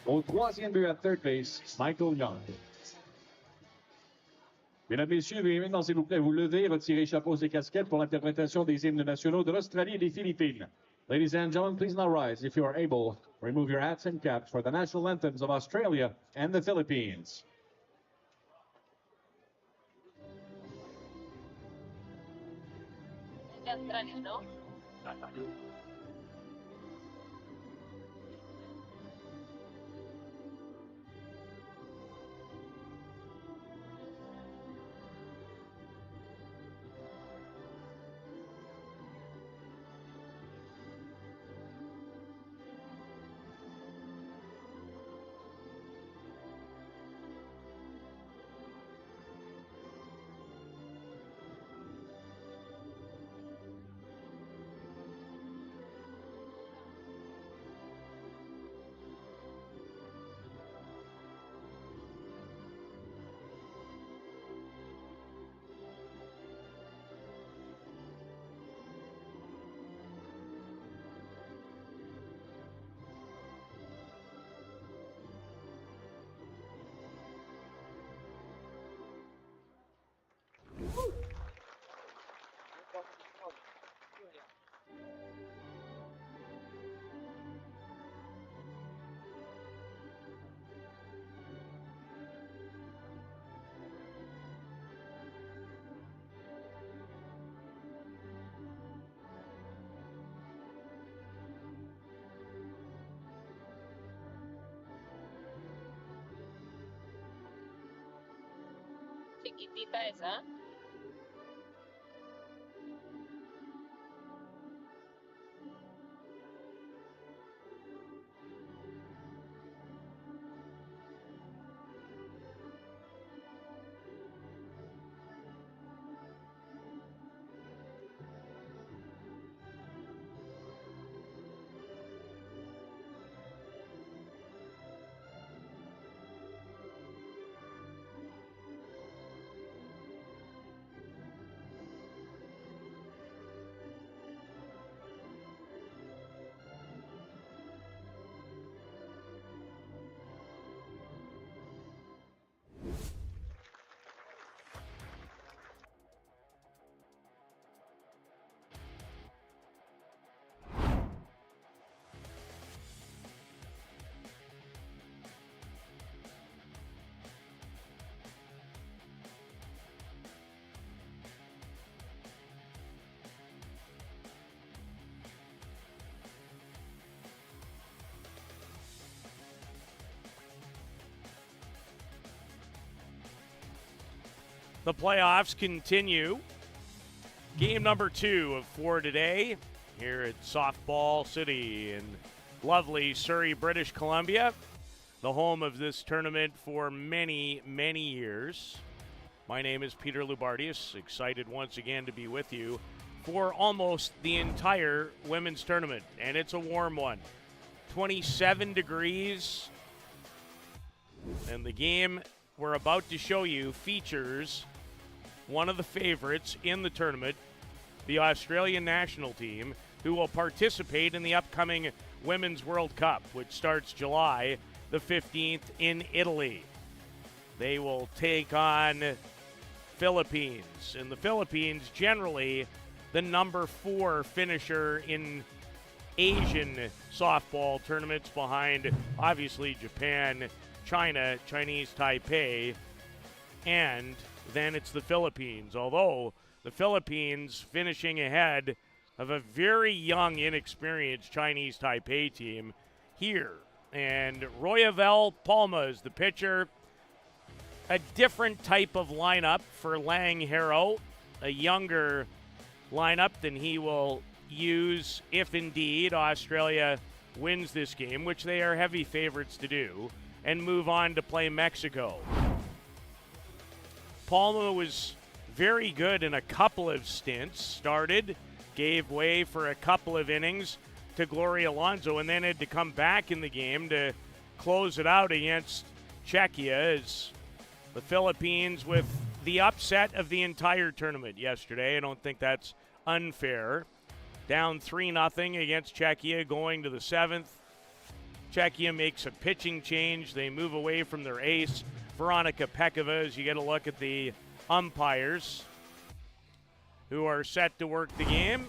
Au troisième but à third base, Michael Young. Mesdames, Messieurs, veuillez maintenant, s'il vous plaît, vous lever, retirer chapeaux et casquettes pour l'interprétation des hymnes nationaux de l'Australie et des Philippines. Ladies and gentlemen, please now rise. If you are able, remove your hats and caps for the national anthems of Australia and the Philippines. Chiquitita esa. The playoffs continue. Game number 2 of 4 today here at Softball City in lovely Surrey, British Columbia, the home of this tournament for many, many years. My name is Peter Loubardius, excited once again to be with you for almost the entire women's tournament, and it's a warm one. 27 degrees, and the game we're about to show you features one of the favorites in the tournament, the Australian national team, who will participate in the upcoming Women's World Cup, which starts July the 15th in Italy. They will take on Philippines, and the Philippines generally the number 4 finisher in Asian softball tournaments behind, obviously, Japan, China, Chinese Taipei, and then it's the Philippines, although the Philippines finishing ahead of a very young, inexperienced Chinese Taipei team here. And Royavel Palma is the pitcher. A different type of lineup for Lang Haro, a younger lineup than he will use if indeed Australia wins this game, which they are heavy favorites to do, and move on to play Mexico. Palma was very good in a couple of stints, started, gave way for a couple of innings to Gloria Alonso, and then had to come back in the game to close it out against Czechia, as the Philippines with the upset of the entire tournament yesterday. I don't think that's unfair. Down 3-0 against Czechia going to the 7th. Czechia makes a pitching change. They move away from their ace, Veronika Pekova, as you get a look at the umpires who are set to work the game.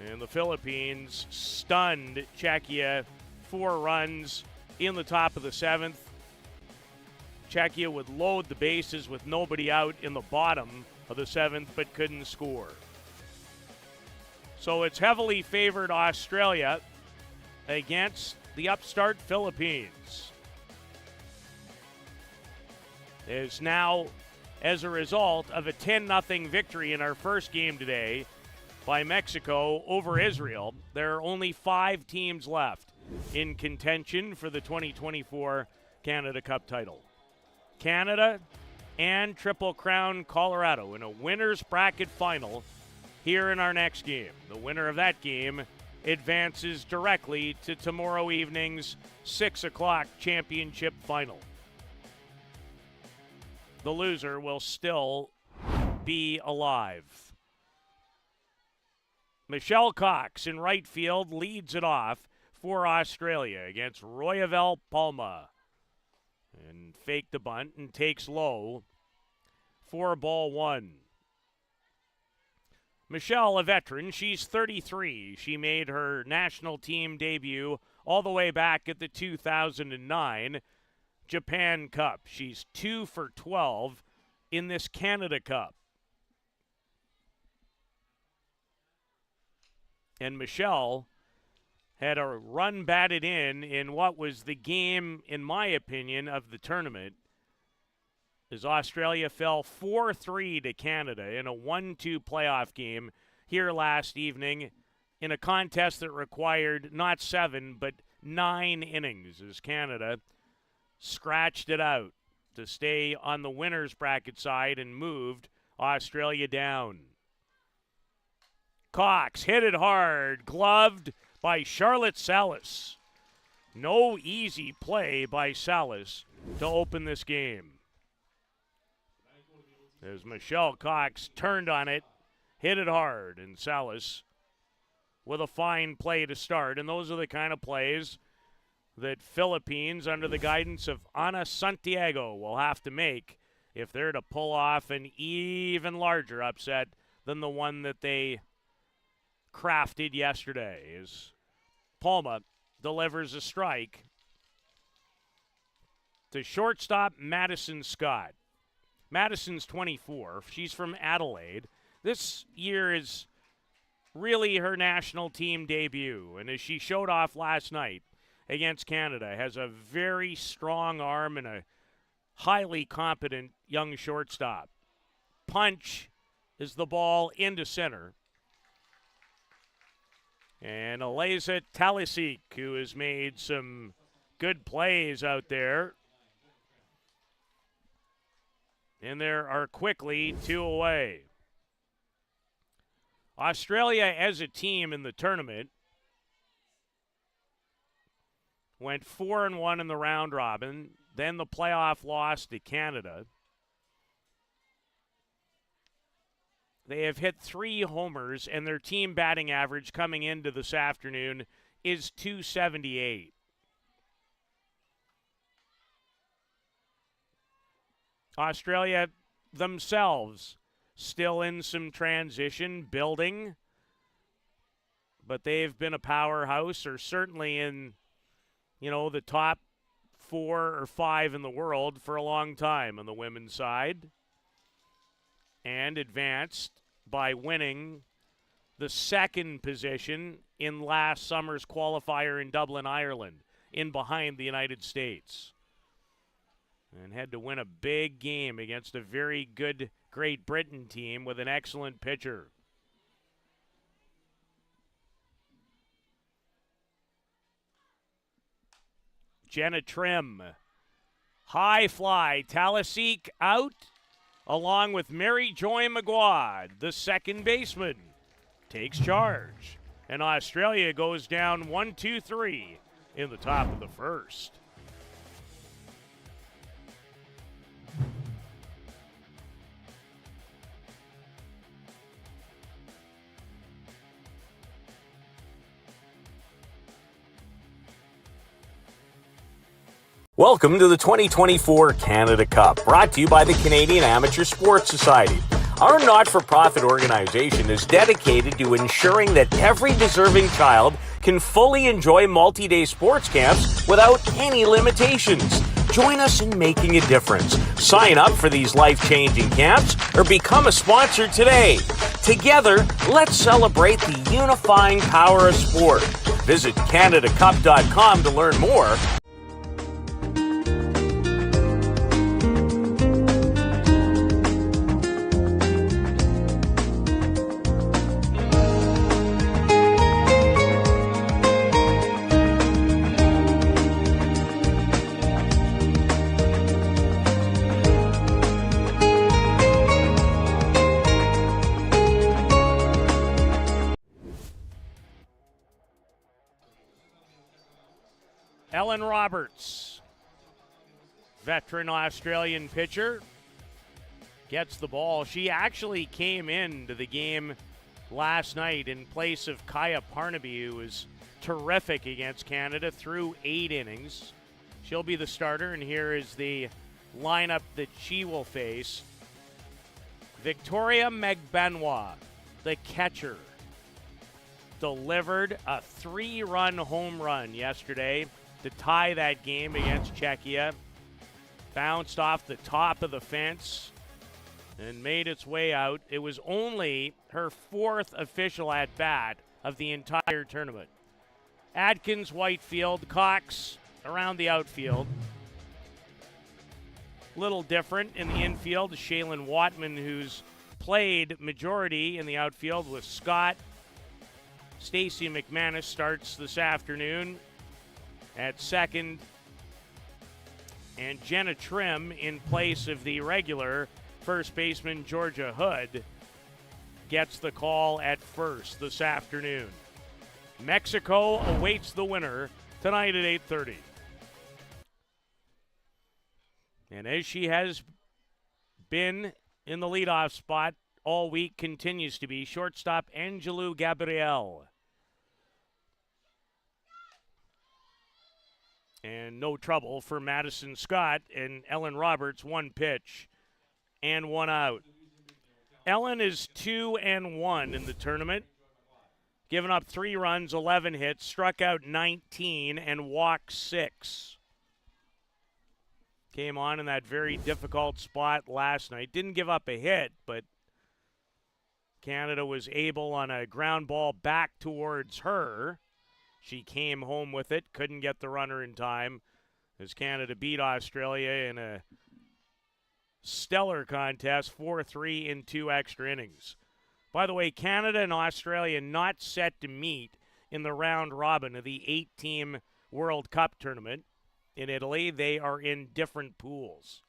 And the Philippines stunned Czechia 4 runs in the top of the 7th. Czechia would load the bases with nobody out in the bottom of the 7th, but couldn't score. So it's heavily favored Australia against the upstart Philippines. Is now, as a result of a 10-0 victory in our first game today by Mexico over Israel, there are only 5 teams left in contention for the 2024 Canada Cup title. Canada and Triple Crown Colorado in a winner's bracket final here in our next game. The winner of that game advances directly to tomorrow evening's 6 o'clock championship final. The loser will still be alive. Michelle Cox in right field leads it off for Australia against Royavel Palma. And faked the bunt and takes low for ball 1. Michelle, a veteran, she's 33. She made her national team debut all the way back at the 2009 Japan Cup. She's 2 for 12 in this Canada Cup. And Michelle had a run batted in what was the game, in my opinion, of the tournament, as Australia fell 4-3 to Canada in a 1-2 playoff game here last evening in a contest that required not 7 but 9 innings, as Canada scratched it out to stay on the winner's bracket side and moved Australia down. Cox hit it hard, gloved by Charlotte Salas. No easy play by Salas to open this game. As Michelle Cox turned on it, hit it hard, and Salas with a fine play to start. And those are the kind of plays that Philippines, under the guidance of Ana Santiago, will have to make if they're to pull off an even larger upset than the one that they crafted yesterday. As Palma delivers a strike to shortstop Madison Scott. Madison's 24. She's from Adelaide. This year is really her national team debut, and as she showed off last night against Canada, has a very strong arm and a highly competent young shortstop. Punch is the ball into center. And Eliza Talisic, who has made some good plays out there. And there are quickly 2 away. Australia as a team in the tournament went 4-1 in the round robin, then the playoff loss to Canada. They have hit 3 homers, and their team batting average coming into this afternoon is .278. Australia themselves still in some transition, building, but they've been a powerhouse, or certainly in, the top 4 or 5 in the world for a long time on the women's side, and advanced by winning the 2nd position in last summer's qualifier in Dublin, Ireland, in behind the United States. And had to win a big game against a very good Great Britain team with an excellent pitcher. Jenna Trim. High fly. Talisic out, along with Mary Joy Maguad, the second baseman, takes charge. And Australia goes down 1-2-3 in the top of the first. Welcome to the 2024 Canada Cup, brought to you by the Canadian Amateur Sports Society. Our not-for-profit organization is dedicated to ensuring that every deserving child can fully enjoy multi-day sports camps without any limitations. Join us in making a difference. Sign up for these life-changing camps or become a sponsor today. Together, let's celebrate the unifying power of sport. Visit CanadaCup.com to learn more. Ellen Roberts, veteran Australian pitcher, gets the ball. She actually came into the game last night in place of Kaya Parnaby, who was terrific against Canada through 8 innings. She'll be the starter, and here is the lineup that she will face. Victoria Megbenoit, the catcher, delivered a 3-run home run yesterday to tie that game against Czechia. Bounced off the top of the fence and made its way out. It was only her 4th official at-bat of the entire tournament. Adkins, Whitefield, Cox around the outfield. Little different in the infield. Shaylin Watman, who's played majority in the outfield with Scott. Stacey McManus starts this afternoon at second, and Jenna Trim in place of the regular first baseman Georgia Hood gets the call at first this afternoon. Mexico awaits the winner tonight at 8:30. And as she has been in the leadoff spot all week, continues to be shortstop Angelou Gabriel. And no trouble for Madison Scott and Ellen Roberts, 1 pitch and 1 out. Ellen is 2-1 in the tournament, given up 3 runs, 11 hits, struck out 19, and walked 6. Came on in that very difficult spot last night. Didn't give up a hit, but Canada was able on a ground ball back towards her. She came home with it, couldn't get the runner in time as Canada beat Australia in a stellar contest, 4-3 in 2 extra innings. By the way, Canada and Australia not set to meet in the round robin of the 8-team World Cup tournament in Italy. They are in different pools.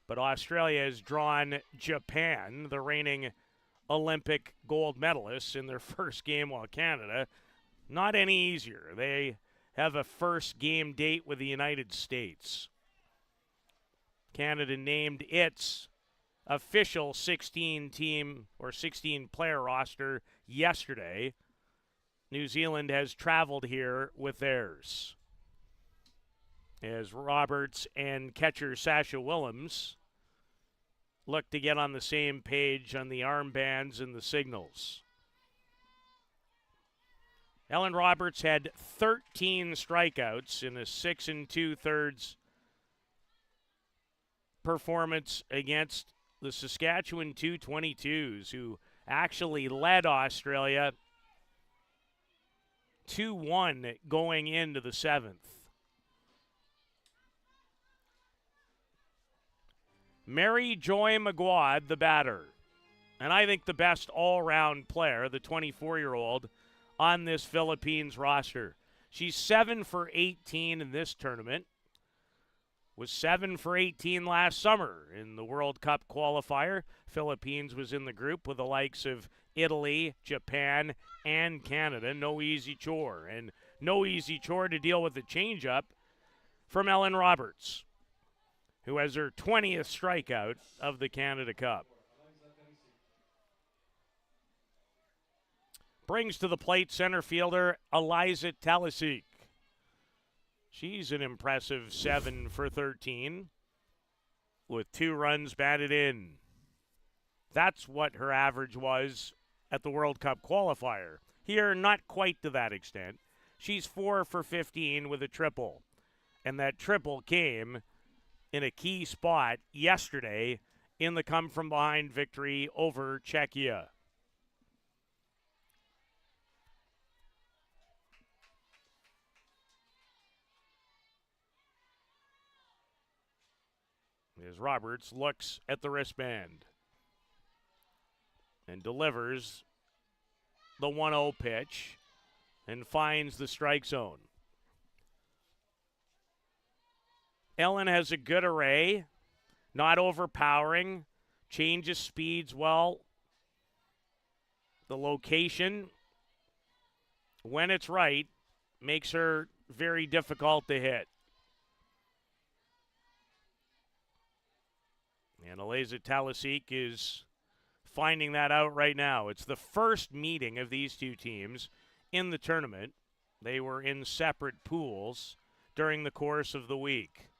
But Australia has drawn Japan, the reigning Olympic gold medalists, in their first game, while Canada, not any easier. They have a first game date with the United States. Canada named its official 16-team or 16-player roster yesterday. New Zealand has traveled here with theirs, as Roberts and catcher Sasha Willems look to get on the same page on the armbands and the signals. Ellen Roberts had 13 strikeouts in a 6 2/3 performance against the Saskatchewan 222s, who actually led Australia 2-1 going into the 7th. Mary Joy McGuad, the batter, and I think the best all-round player, the 24-year-old, on this Philippines roster. She's 7 for 18 in this tournament. Was 7 for 18 last summer in the World Cup qualifier. Philippines was in the group with the likes of Italy, Japan, and Canada. No easy chore. And no easy chore to deal with the changeup from Ellen Roberts, who has her 20th strikeout of the Canada Cup. Brings to the plate center fielder Eliza Talisic. She's an impressive 7 for 13 with 2 runs batted in. That's what her average was at the World Cup qualifier. Here, not quite to that extent. She's 4 for 15 with a triple. And that triple came in a key spot yesterday in the come-from-behind victory over Czechia. As Roberts looks at the wristband and delivers the 1-0 pitch and finds the strike zone. Ellen has a good array, not overpowering, changes speeds well. The location, when it's right, makes her very difficult to hit. And Eliza Talisic is finding that out right now. It's the first meeting of these two teams in the tournament. They were in separate pools during the course of the week.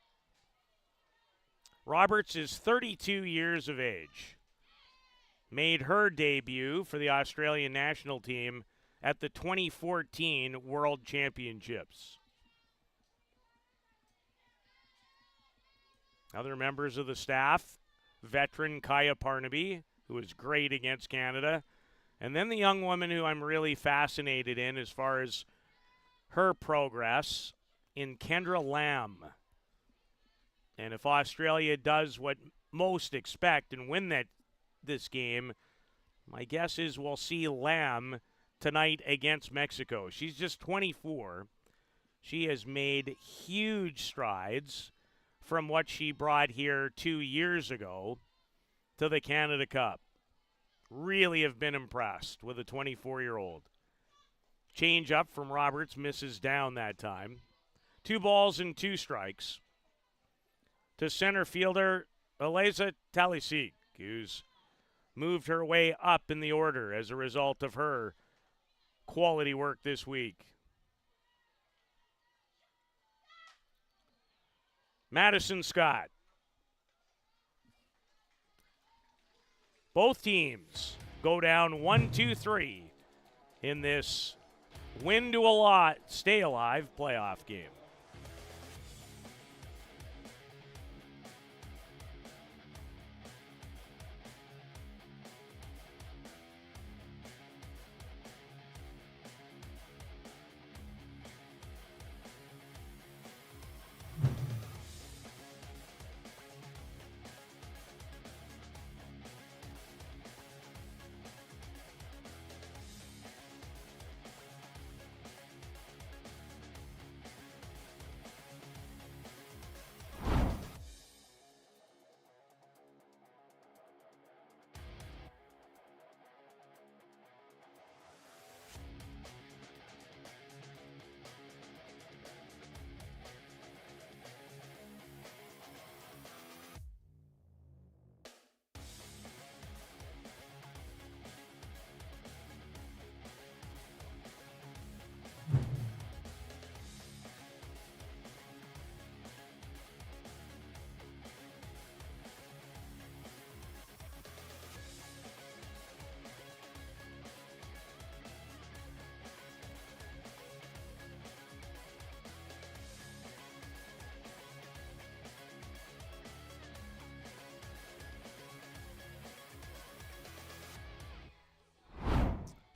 Roberts is 32 years of age. Made her debut for the Australian national team at the 2014 World Championships. Other members of the staff, veteran Kaya Parnaby, who was great against Canada, and then the young woman who I'm really fascinated in as far as her progress in Kendra Lamb. And if Australia does what most expect and win this game, my guess is we'll see Lamb tonight against Mexico. She's just 24. She has made huge strides from what she brought here 2 years ago to the Canada Cup. Really have been impressed with a 24-year-old. Change up from Roberts, misses down that time. 2 balls and 2 strikes to center fielder Eliza Talisic, who's moved her way up in the order as a result of her quality work this week. Madison Scott. Both teams go down 1-2-3 in this win to a lot, stay alive playoff game.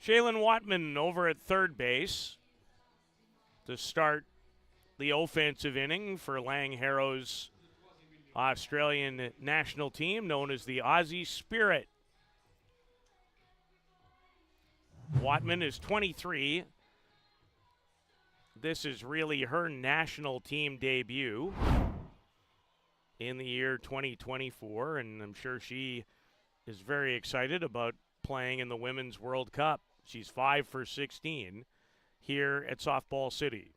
Shaylin Watman over at third base to start the offensive inning for Lang Harrow's Australian national team known as the Aussie Spirit. Watman is 23. This is really her national team debut in the year 2024, and I'm sure she is very excited about playing in the Women's World Cup. She's 5 for 16 here at Softball City.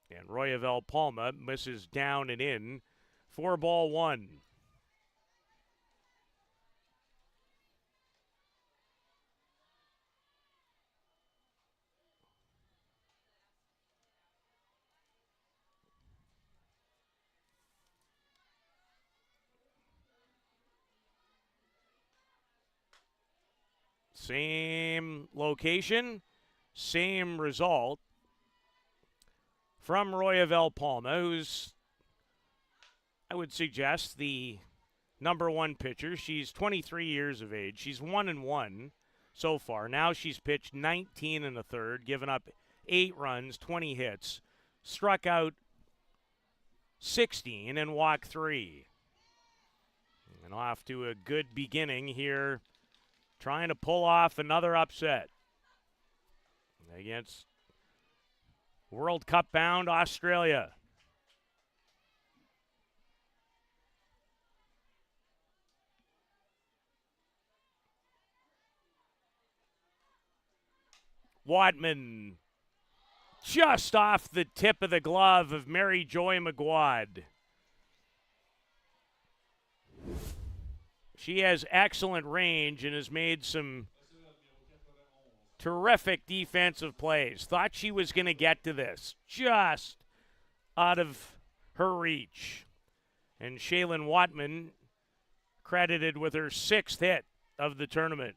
And Royavel Palma misses down and in. 4-1. Same location, same result from Royaville Palma, who's, I would suggest, the number one pitcher. She's 23 years of age. She's 1-1 so far. Now she's pitched 19 and a third, given up 8 runs, 20 hits, struck out 16 and walked 3. And off to a good beginning here, trying to pull off another upset against World Cup bound Australia. Wadman just off the tip of the glove of Mary Joy McGuad. She has excellent range and has made some terrific defensive plays. Thought she was going to get to this, just out of her reach. And Shaylin Watman credited with her 6th hit of the tournament.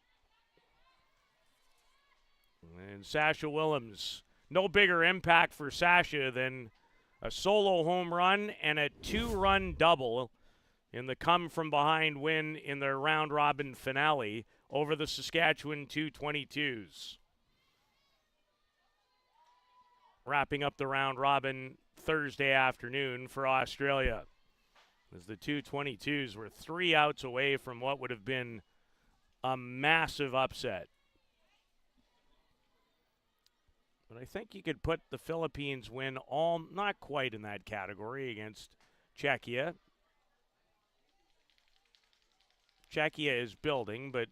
And Sasha Willems, no bigger impact for Sasha than a solo home run and a 2-run double in the come-from-behind win in their round-robin finale over the Saskatchewan 222s. Wrapping up the round-robin Thursday afternoon for Australia, as the 222s were 3 outs away from what would have been a massive upset. But I think you could put the Philippines win all not quite in that category against Czechia. Czechia is building, but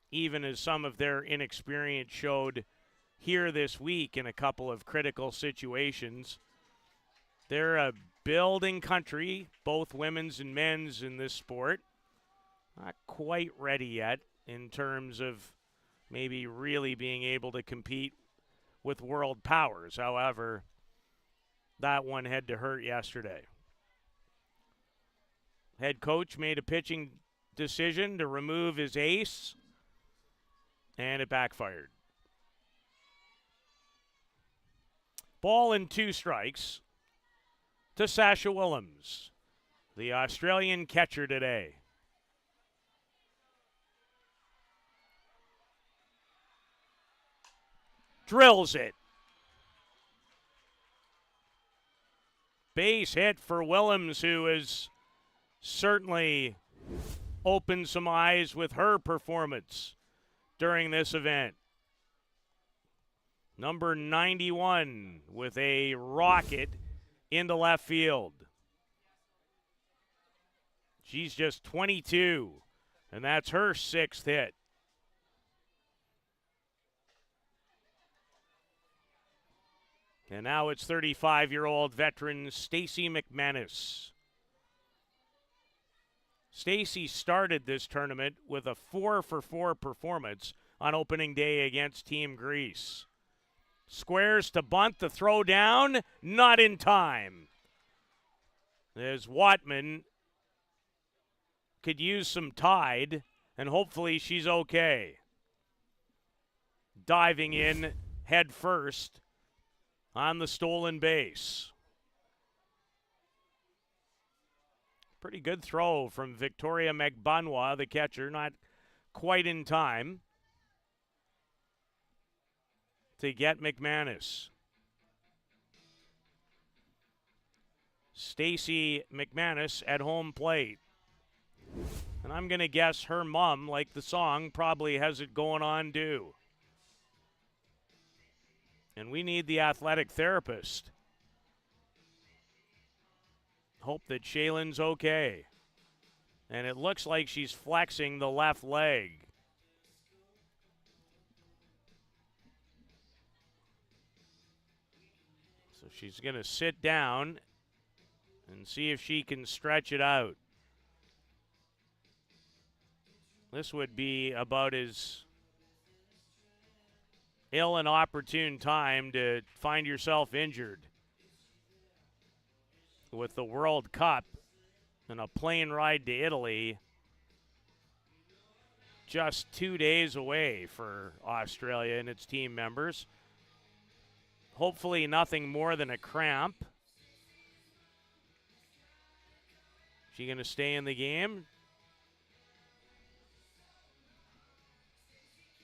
even as some of their inexperience showed here this week in a couple of critical situations, they're a building country, both women's and men's in this sport. Not quite ready yet in terms of maybe really being able to compete with world powers. However, that one had to hurt yesterday. Head coach made a pitching decision to remove his ace, and it backfired. Ball and 2 strikes to Sasha Willems, the Australian catcher today. Drills it. Base hit for Willems, who has certainly opened some eyes with her performance during this event. Number 91 with a rocket into left field. She's just 22, and that's her 6th hit. And now it's 35-year-old veteran Stacey McManus. Stacey started this tournament with a 4-for-4 performance on opening day against Team Greece. Squares to bunt, the throw down, not in time. As Watman could use some tide, and hopefully she's okay. Diving in head first on the stolen base. Pretty good throw from Victoria Megbanwa, the catcher, not quite in time to get McManus. Stacey McManus at home plate. And I'm going to guess her mom, like the song, probably has it going on too. And we need the athletic therapist. Hope that Shaylin's okay. And it looks like she's flexing the left leg. So she's going to sit down and see if she can stretch it out. This would be about as ill an opportune time to find yourself injured with the World Cup and a plane ride to Italy just 2 days away for Australia and its team members. Hopefully nothing more than a cramp. She going to stay in the game?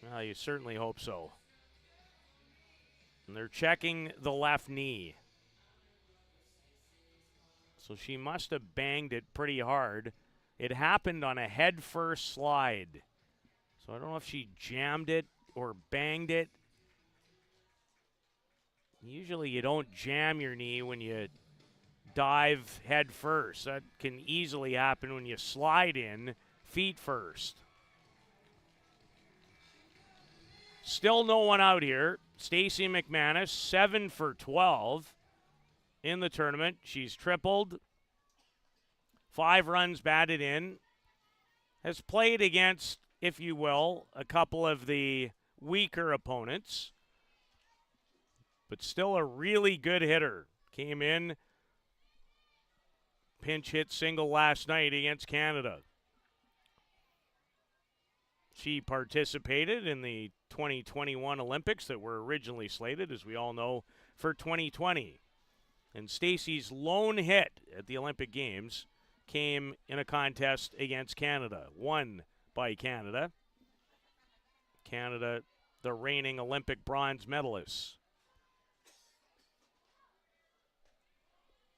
Well, you certainly hope so. And they're checking the left knee. So she must have banged it pretty hard. It happened on a head-first slide. So I don't know if she jammed it or banged it. Usually you don't jam your knee when you dive head first. That can easily happen when you slide in feet first. Still no one out here. Stacey McManus, 7 for 12 in the tournament. She's tripled, 5 runs batted in, has played against, if you will, a couple of the weaker opponents, but still a really good hitter. Came in, pinch hit single last night against Canada. She participated in the 2021 Olympics that were originally slated, as we all know, for 2020. And Stacey's lone hit at the Olympic Games came in a contest against Canada, won by Canada. Canada, the reigning Olympic bronze medalists.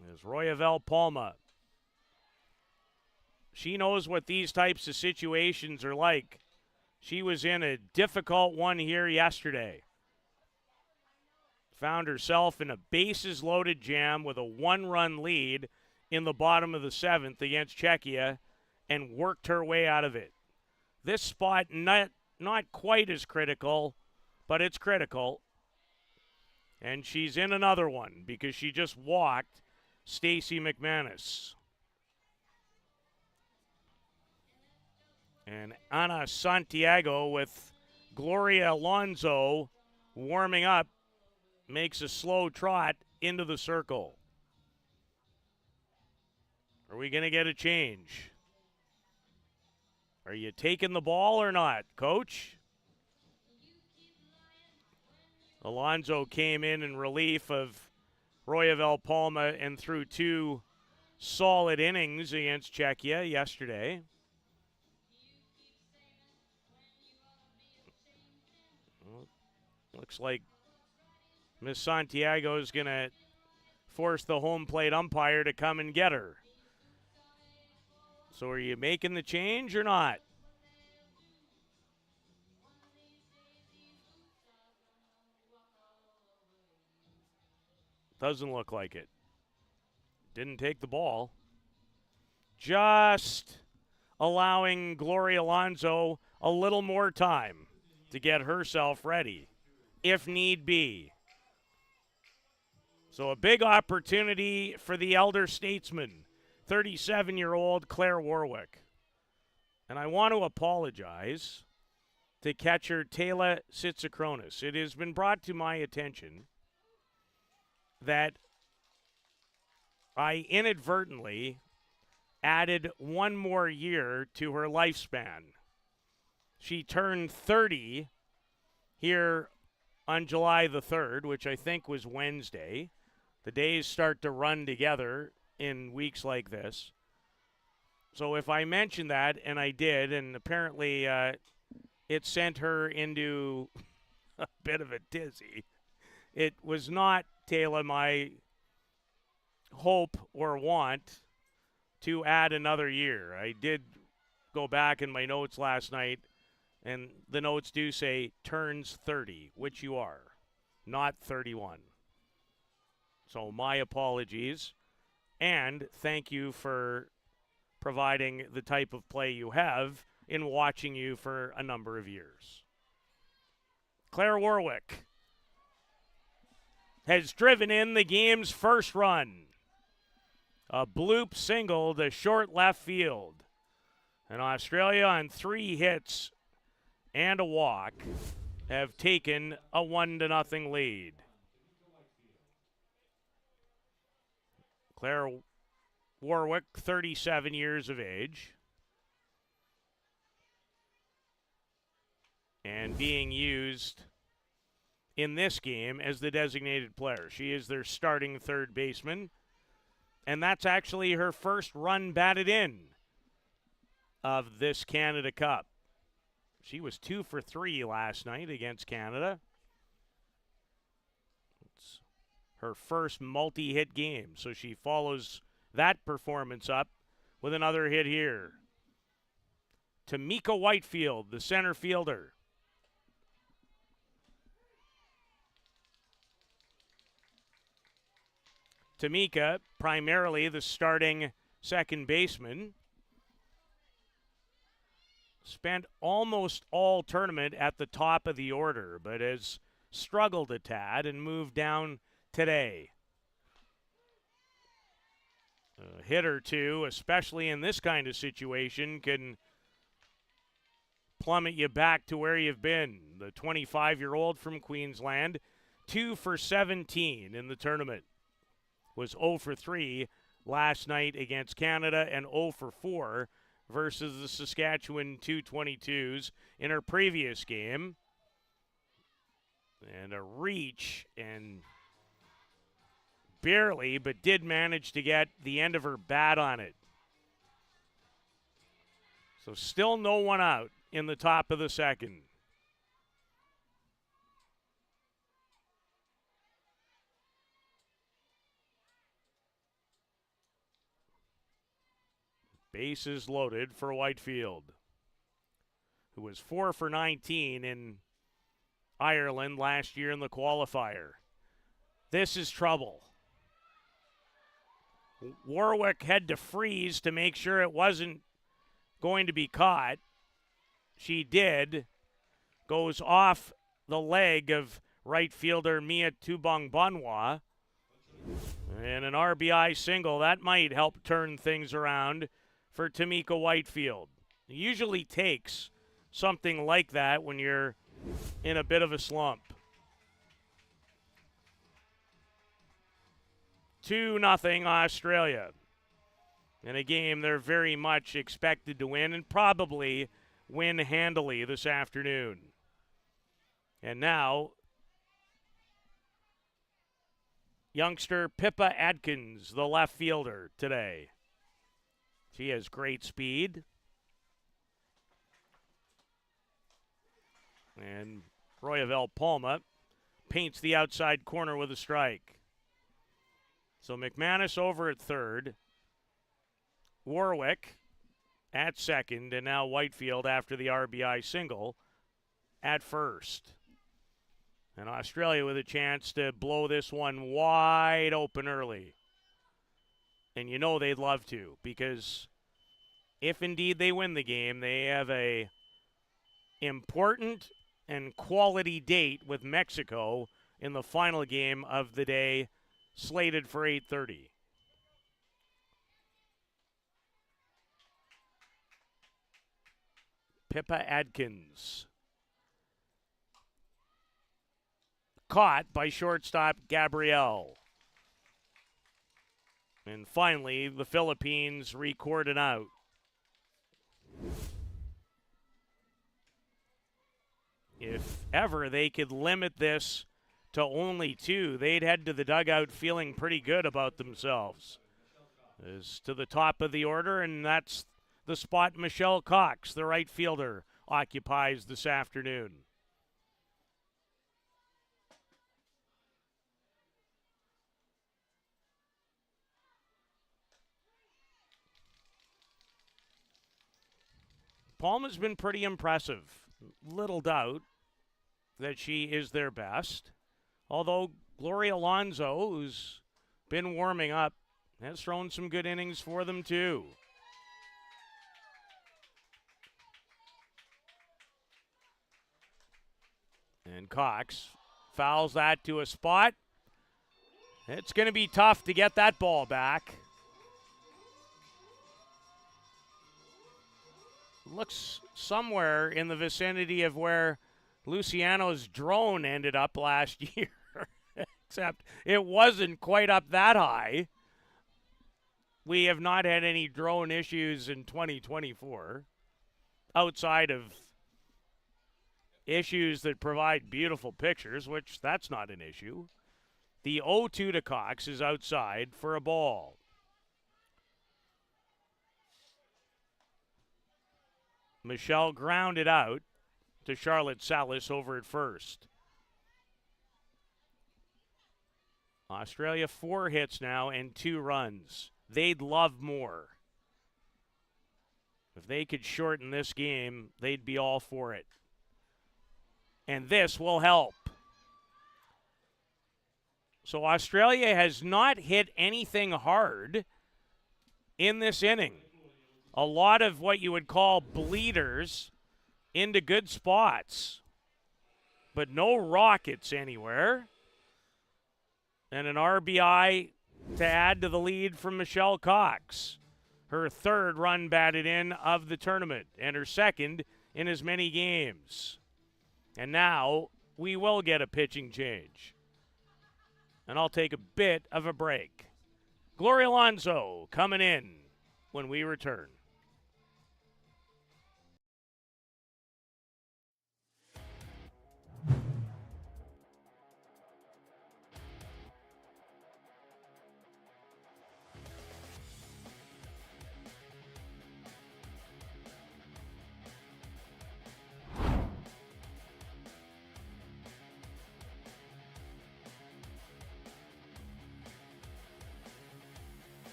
There's Royavelle Palma. She knows what these types of situations are like. She was in a difficult one here yesterday. Found herself in a bases-loaded jam with a 1-run lead in the bottom of the 7th against Czechia and worked her way out of it. This spot not quite as critical, but it's critical. And she's in another one because she just walked Stacey McManus. And Ana Santiago with Gloria Alonso warming up makes a slow trot into the circle. Are we going to get a change? Are you taking the ball or not, Coach? Alonso came in relief of Royavelle Palma and threw 2 solid innings against Czechia yesterday. Looks like Miss Santiago is going to force the home plate umpire to come and get her. So are you making the change or not? Doesn't look like it. Didn't take the ball. Just allowing Gloria Alonso a little more time to get herself ready, if need be. So a big opportunity for the elder statesman, 37-year-old Claire Warwick. And I want to apologize to catcher Taylor Sitsikronis. It has been brought to my attention that I inadvertently added 1 more year to her lifespan. She turned 30 here on July the 3rd, which I think was Wednesday. The days start to run together in weeks like this. So if I mentioned that, and I did, and apparently it sent her into a bit of a tizzy, it was not, Taylor, my hope or want to add another year. I did go back in my notes last night, and the notes do say turns 30, which you are, not 31. So my apologies, and thank you for providing the type of play you have in watching you for a number of years. Claire Warwick has driven in the game's first run. A bloop single to short left field. And Australia, on 3 hits and a walk, have taken a 1-0 lead. Claire Warwick, 37 years of age. and being used in this game as the designated player. She is their starting third baseman, and that's actually her first run batted in of this Canada Cup. She was 2 for 3 last night against Canada. It's her first multi-hit game, so she follows that performance up with another hit here. Tamika Whitefield, the center fielder. Tamika, primarily the starting second baseman, spent almost all tournament at the top of the order, but has struggled a tad and moved down today. A hit or two, especially in this kind of situation, can plummet you back to where you've been. The 25-year-old from Queensland, 2 for 17 in the tournament. Was 0 for 3 last night against Canada and 0 for 4 versus the Saskatchewan 222s in her previous game. And a reach, and barely, but did manage to get the end of her bat on it. So still no one out in the top of the second. Bases loaded for Whitefield, who was 4 for 19 in Ireland last year in the qualifier. This is trouble. Warwick had to freeze to make sure it wasn't going to be caught. She did. Goes off the leg of right fielder Mia Tubong-Bonwa. And an RBI single. That might help turn things around for Tamika Whitefield. It usually takes something like that when you're in a bit of a slump. 2-0 Australia. In a game they're very much expected to win and probably win handily this afternoon. And now, youngster Pippa Adkins, the left fielder today. She has great speed. And Royavelle Palma paints the outside corner with a strike. So McManus over at third. Warwick at second. And now Whitefield after the RBI single at first. And Australia with a chance to blow this one wide open early. And you know they'd love to, because if indeed they win the game, they have a important and quality date with Mexico in the final game of the day, slated for 8:30. Pippa Adkins. Caught by shortstop Gabrielle. And finally, the Philippines record it out. If ever they could limit this to only 2, they'd head to the dugout feeling pretty good about themselves. Is to the top of the order, and that's the spot Michelle Cox, the right fielder, occupies this afternoon. Palma's been pretty impressive. Little doubt that she is their best. Although Gloria Alonso, who's been warming up, has thrown some good innings for them too. And Cox fouls that to a spot. It's going to be tough to get that ball back. Looks somewhere in the vicinity of where Luciano's drone ended up last year, except it wasn't quite up that high. We have not had any drone issues in 2024 outside of issues that provide beautiful pictures, which that's not an issue. The 0-2 to Cox is outside for a ball. Michelle grounded out to Charlotte Salas over at first. Australia 4 hits now and 2 runs. They'd love more. If they could shorten this game, they'd be all for it. And this will help. So Australia has not hit anything hard in this inning. A lot of what you would call bleeders into good spots, but no rockets anywhere. And an RBI to add to the lead from Michelle Cox. Her 3rd run batted in of the tournament and her 2nd in as many games. And now we will get a pitching change. And I'll take a bit of a break. Gloria Alonso coming in when we return.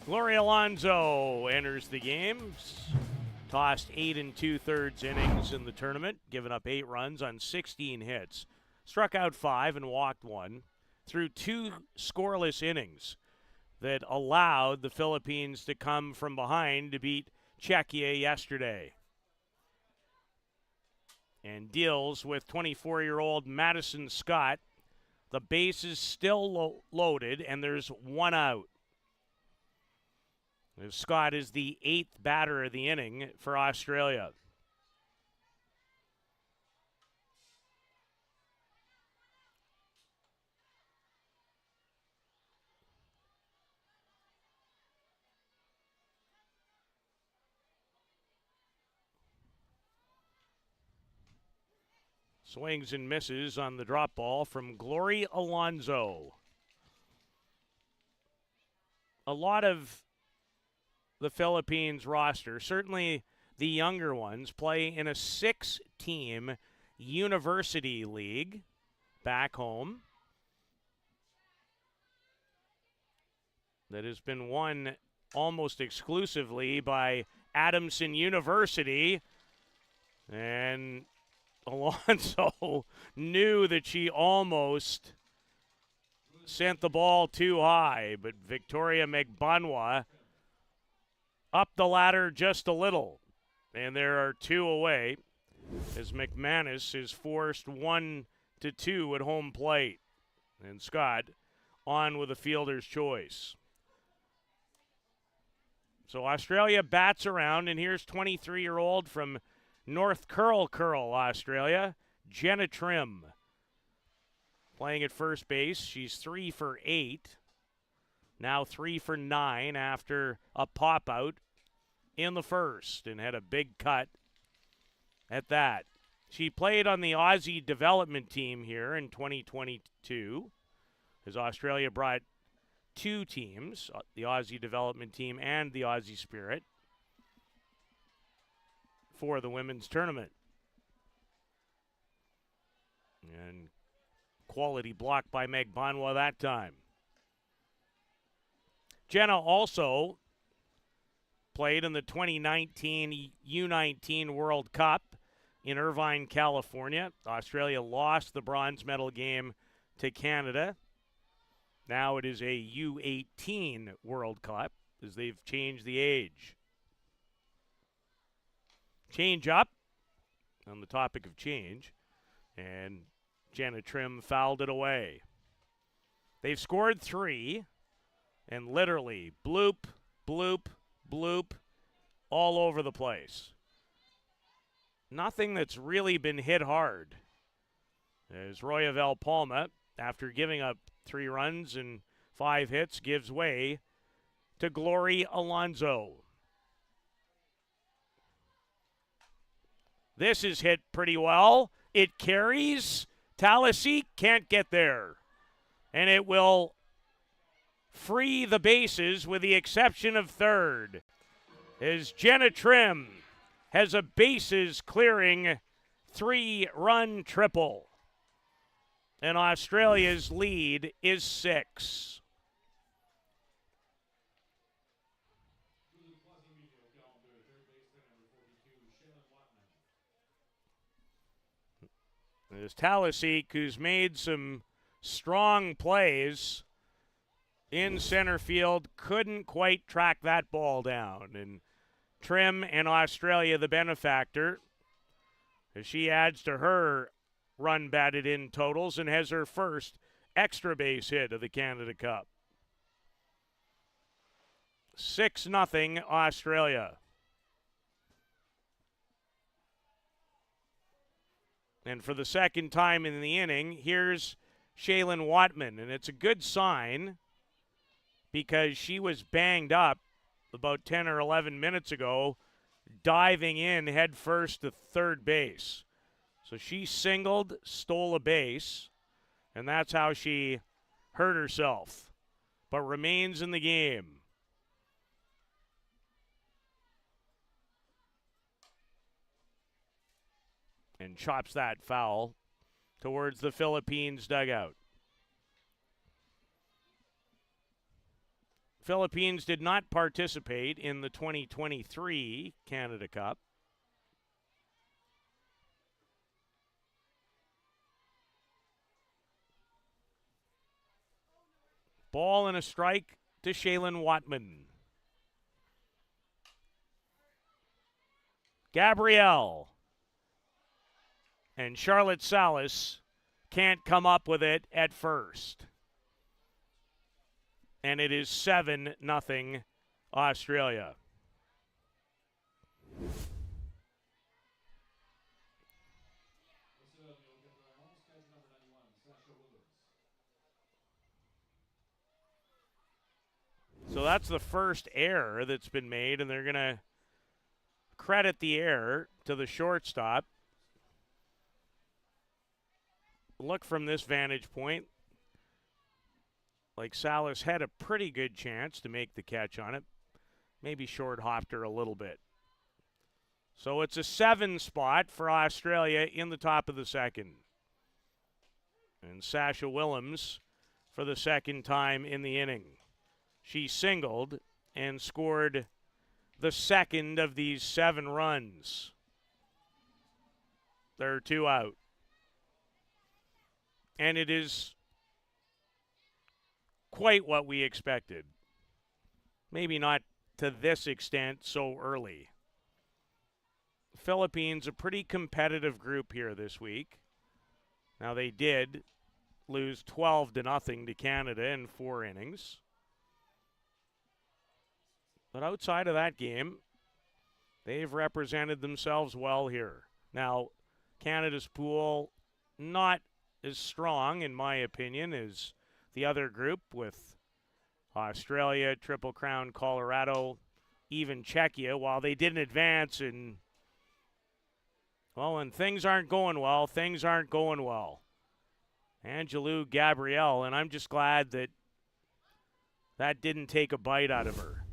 Gloria Alonso enters the game. Tossed 8 2/3 innings in the tournament, giving up 8 runs on 16 hits. Struck out 5 and walked 1 through 2 scoreless innings that allowed the Philippines to come from behind to beat Czechia yesterday. And deals with 24-year-old Madison Scott. The base is still loaded, and there's 1 out. Scott is the 8th batter of the inning for Australia. Swings and misses on the drop ball from Gloria Alonso. A lot of the Philippines roster, certainly the younger ones, play in a 6-team university league back home that has been won almost exclusively by Adamson University. And Alonso knew that she almost sent the ball too high, but Victoria Megbanwa up the ladder just a little, and there are 2 away as McManus is forced 1-2 at home plate, and Scott on with a fielder's choice. So Australia bats around, and here's 23-year-old from North Curl, Australia, Jenna Trim, playing at first base. She's 3 for 8. Now 3 for 9 after a pop out in the first and had a big cut at that. She played on the Aussie development team here in 2022 as Australia brought 2 teams, the Aussie development team and the Aussie Spirit, for the women's tournament. And quality block by Meg Bonwa that time. Jenna also played in the 2019 U19 World Cup in Irvine, California. Australia lost the bronze medal game to Canada. Now it is a U18 World Cup as they've changed the age. Change up on the topic of change, and Jenna Trim fouled it away. They've scored 3, and literally bloop, bloop, bloop all over the place. Nothing that's really been hit hard. As Royavel Palma, after giving up 3 runs and 5 hits, gives way to Glory Alonso. This is hit pretty well. It carries. Talisic can't get there. And it will free the bases with the exception of third. As Jenna Trim has a bases clearing 3-run triple. And Australia's lead is 6. There's Talisic, who's made some strong plays in center field, couldn't quite track that ball down. And Trim and Australia the benefactor as she adds to her run batted in totals and has her first extra base hit of the Canada Cup. 6-0 Australia. And for the second time in the inning, here's Shaylin Watman. And it's a good sign because she was banged up about 10 or 11 minutes ago, diving in head first to third base. So she singled, stole a base, and that's how she hurt herself, but remains in the game. And chops that foul towards the Philippines dugout. Philippines did not participate in the 2023 Canada Cup. Ball and a strike to Shaylin Watman. Gabrielle. And Charlotte Salas can't come up with it at first. And it is 7-0 Australia. So that's the first error that's been made, and they're going to credit the error to the shortstop. Look from this vantage point, like Salas had a pretty good chance to make the catch on it. Maybe short-hopped her a little bit. So it's a 7 spot for Australia in the top of the second. And Sasha Willems for the second time in the inning. She singled and scored the second of these 7 runs. There are 2 out. And it is quite what we expected. Maybe not to this extent so early. Philippines, a pretty competitive group here this week. Now they did lose 12-0 to Canada in 4 innings. But outside of that game, they've represented themselves well here. Now, Canada's pool not as strong, in my opinion, as the other group with Australia, Triple Crown, Colorado, even Czechia, while they didn't advance. And, well, when things aren't going well, things aren't going well. Angelou Gabrielle, and I'm just glad that that didn't take a bite out of her.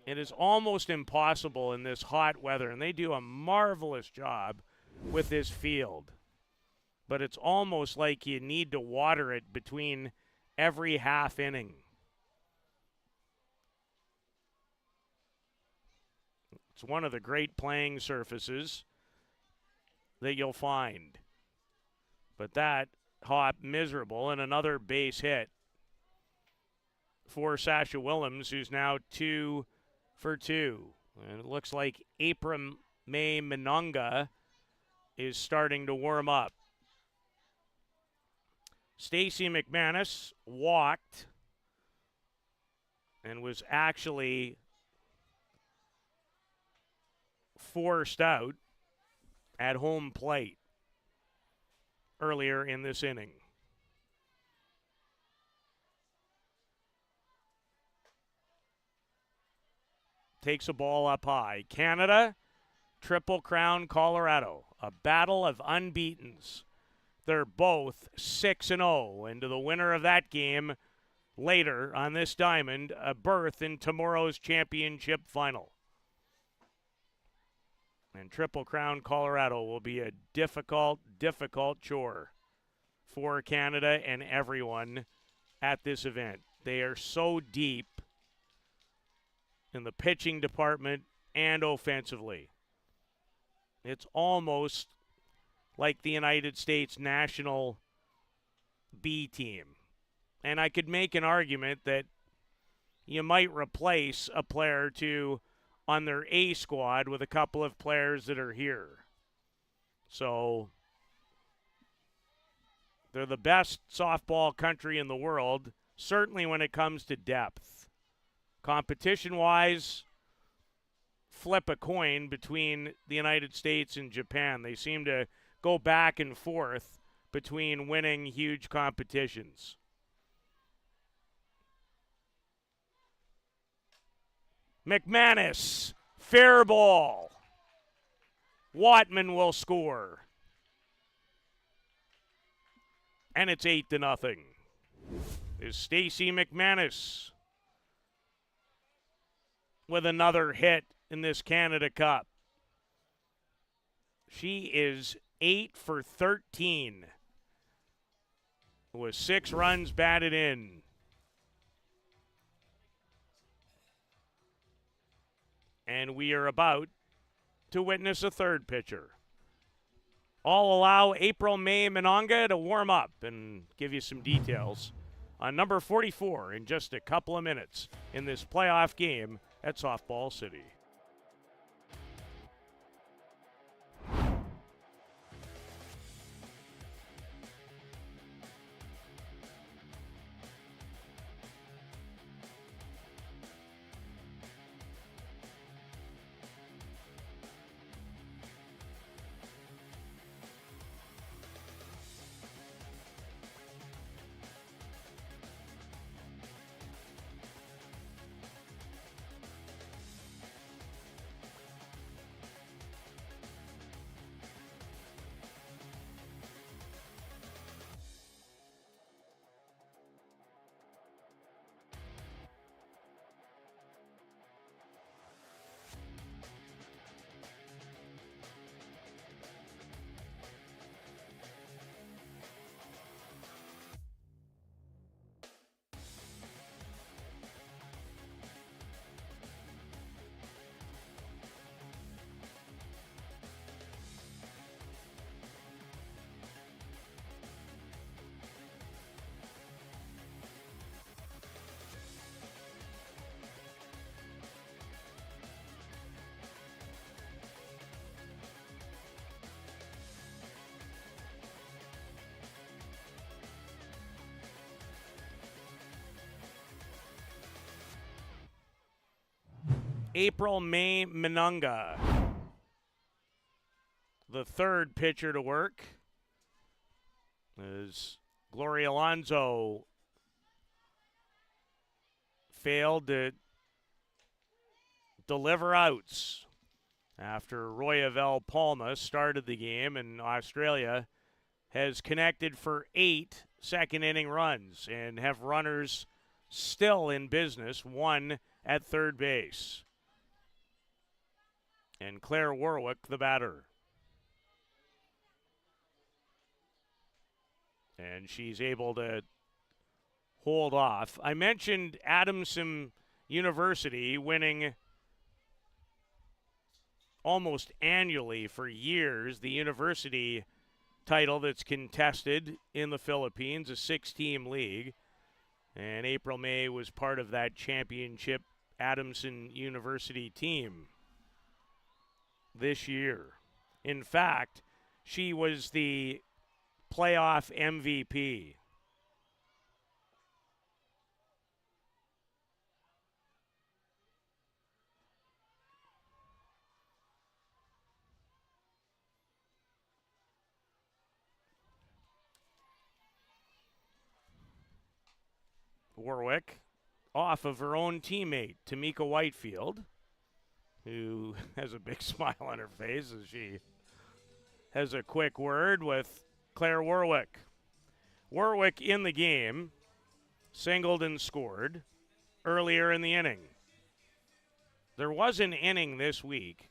It is almost impossible in this hot weather, and they do a marvelous job with this field. But it's almost like you need to water it between every half inning. It's one of the great playing surfaces that you'll find. But that hot, miserable, and another base hit for Sasha Willems, who's now 2 for 2. And it looks like April May Minonga is starting to warm up. Stacey McManus walked and was actually forced out at home plate earlier in this inning. Takes a ball up high. Canada, Triple Crown, Colorado. A battle of unbeatens. They're both 6-0, and to the winner of that game later on this diamond, a berth in tomorrow's championship final. And Triple Crown, Colorado will be a difficult, difficult chore for Canada and everyone at this event. They are so deep in the pitching department and offensively. It's almost like the United States national B team. And I could make an argument that you might replace a player or two on their A squad with a couple of players that are here. So they're the best softball country in the world, certainly when it comes to depth. Competition-wise, flip a coin between the United States and Japan. They seem to go back and forth between winning huge competitions. McManus, fair ball. Watman will score. And it's 8-0. Is Stacey McManus with another hit in this Canada Cup. She is 8 for 13 with 6 runs batted in. And we are about to witness a third pitcher. I'll allow April May Minonga to warm up and give you some details on number 44 in just a couple of minutes in this playoff game at Softball City. April May Minonga, the third pitcher to work, is Gloria Alonso failed to deliver outs after Royavel Palma started the game, and Australia has connected for 8 second-inning runs and have runners still in business, 1 at third base. And Claire Warwick, the batter. And she's able to hold off. I mentioned Adamson University winning almost annually for years the university title that's contested in the Philippines, a 6-team league. And April May was part of that championship Adamson University team this year. In fact, she was the playoff MVP. Warwick off of her own teammate, Tamika Whitefield, who has a big smile on her face as she has a quick word with Claire Warwick. Warwick in the game singled and scored earlier in the inning. There was an inning this week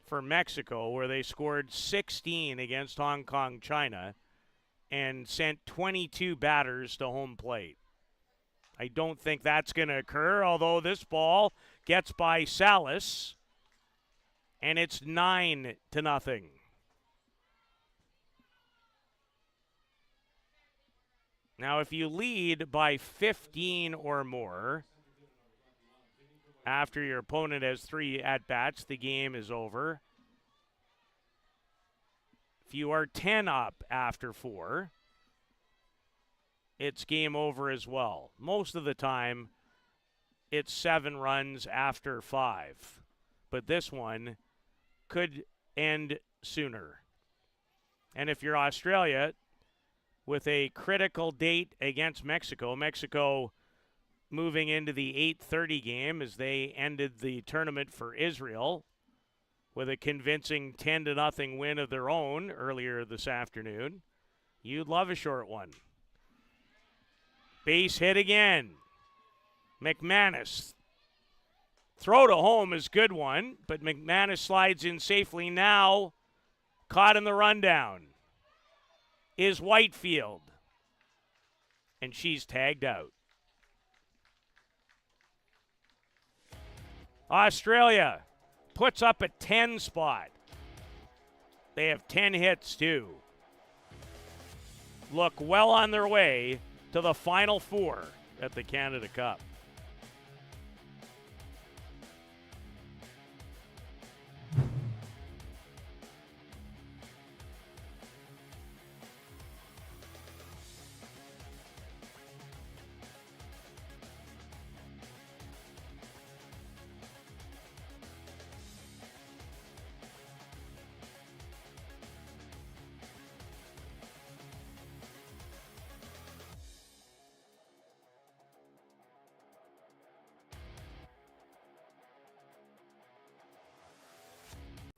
for Mexico where they scored 16 against Hong Kong, China, and sent 22 batters to home plate. I don't think that's going to occur, although this ball gets by Salas, and it's 9-0. Now, if you lead by 15 or more after your opponent has 3 at-bats, the game is over. If you are 10 up after 4, it's game over as well. Most of the time, it's 7 runs after 5. But this one could end sooner. And if you're Australia, with a critical date against Mexico, Mexico moving into the 8:30 game as they ended the tournament for Israel with a convincing 10-0 win of their own earlier this afternoon, you'd love a short one. Base hit again. McManus. Throw to home is good one, but McManus slides in safely now. Caught in the rundown is Whitefield. And she's tagged out. Australia puts up a 10 spot. They have 10 hits too. Look well on their way to the Final Four at the Canada Cup.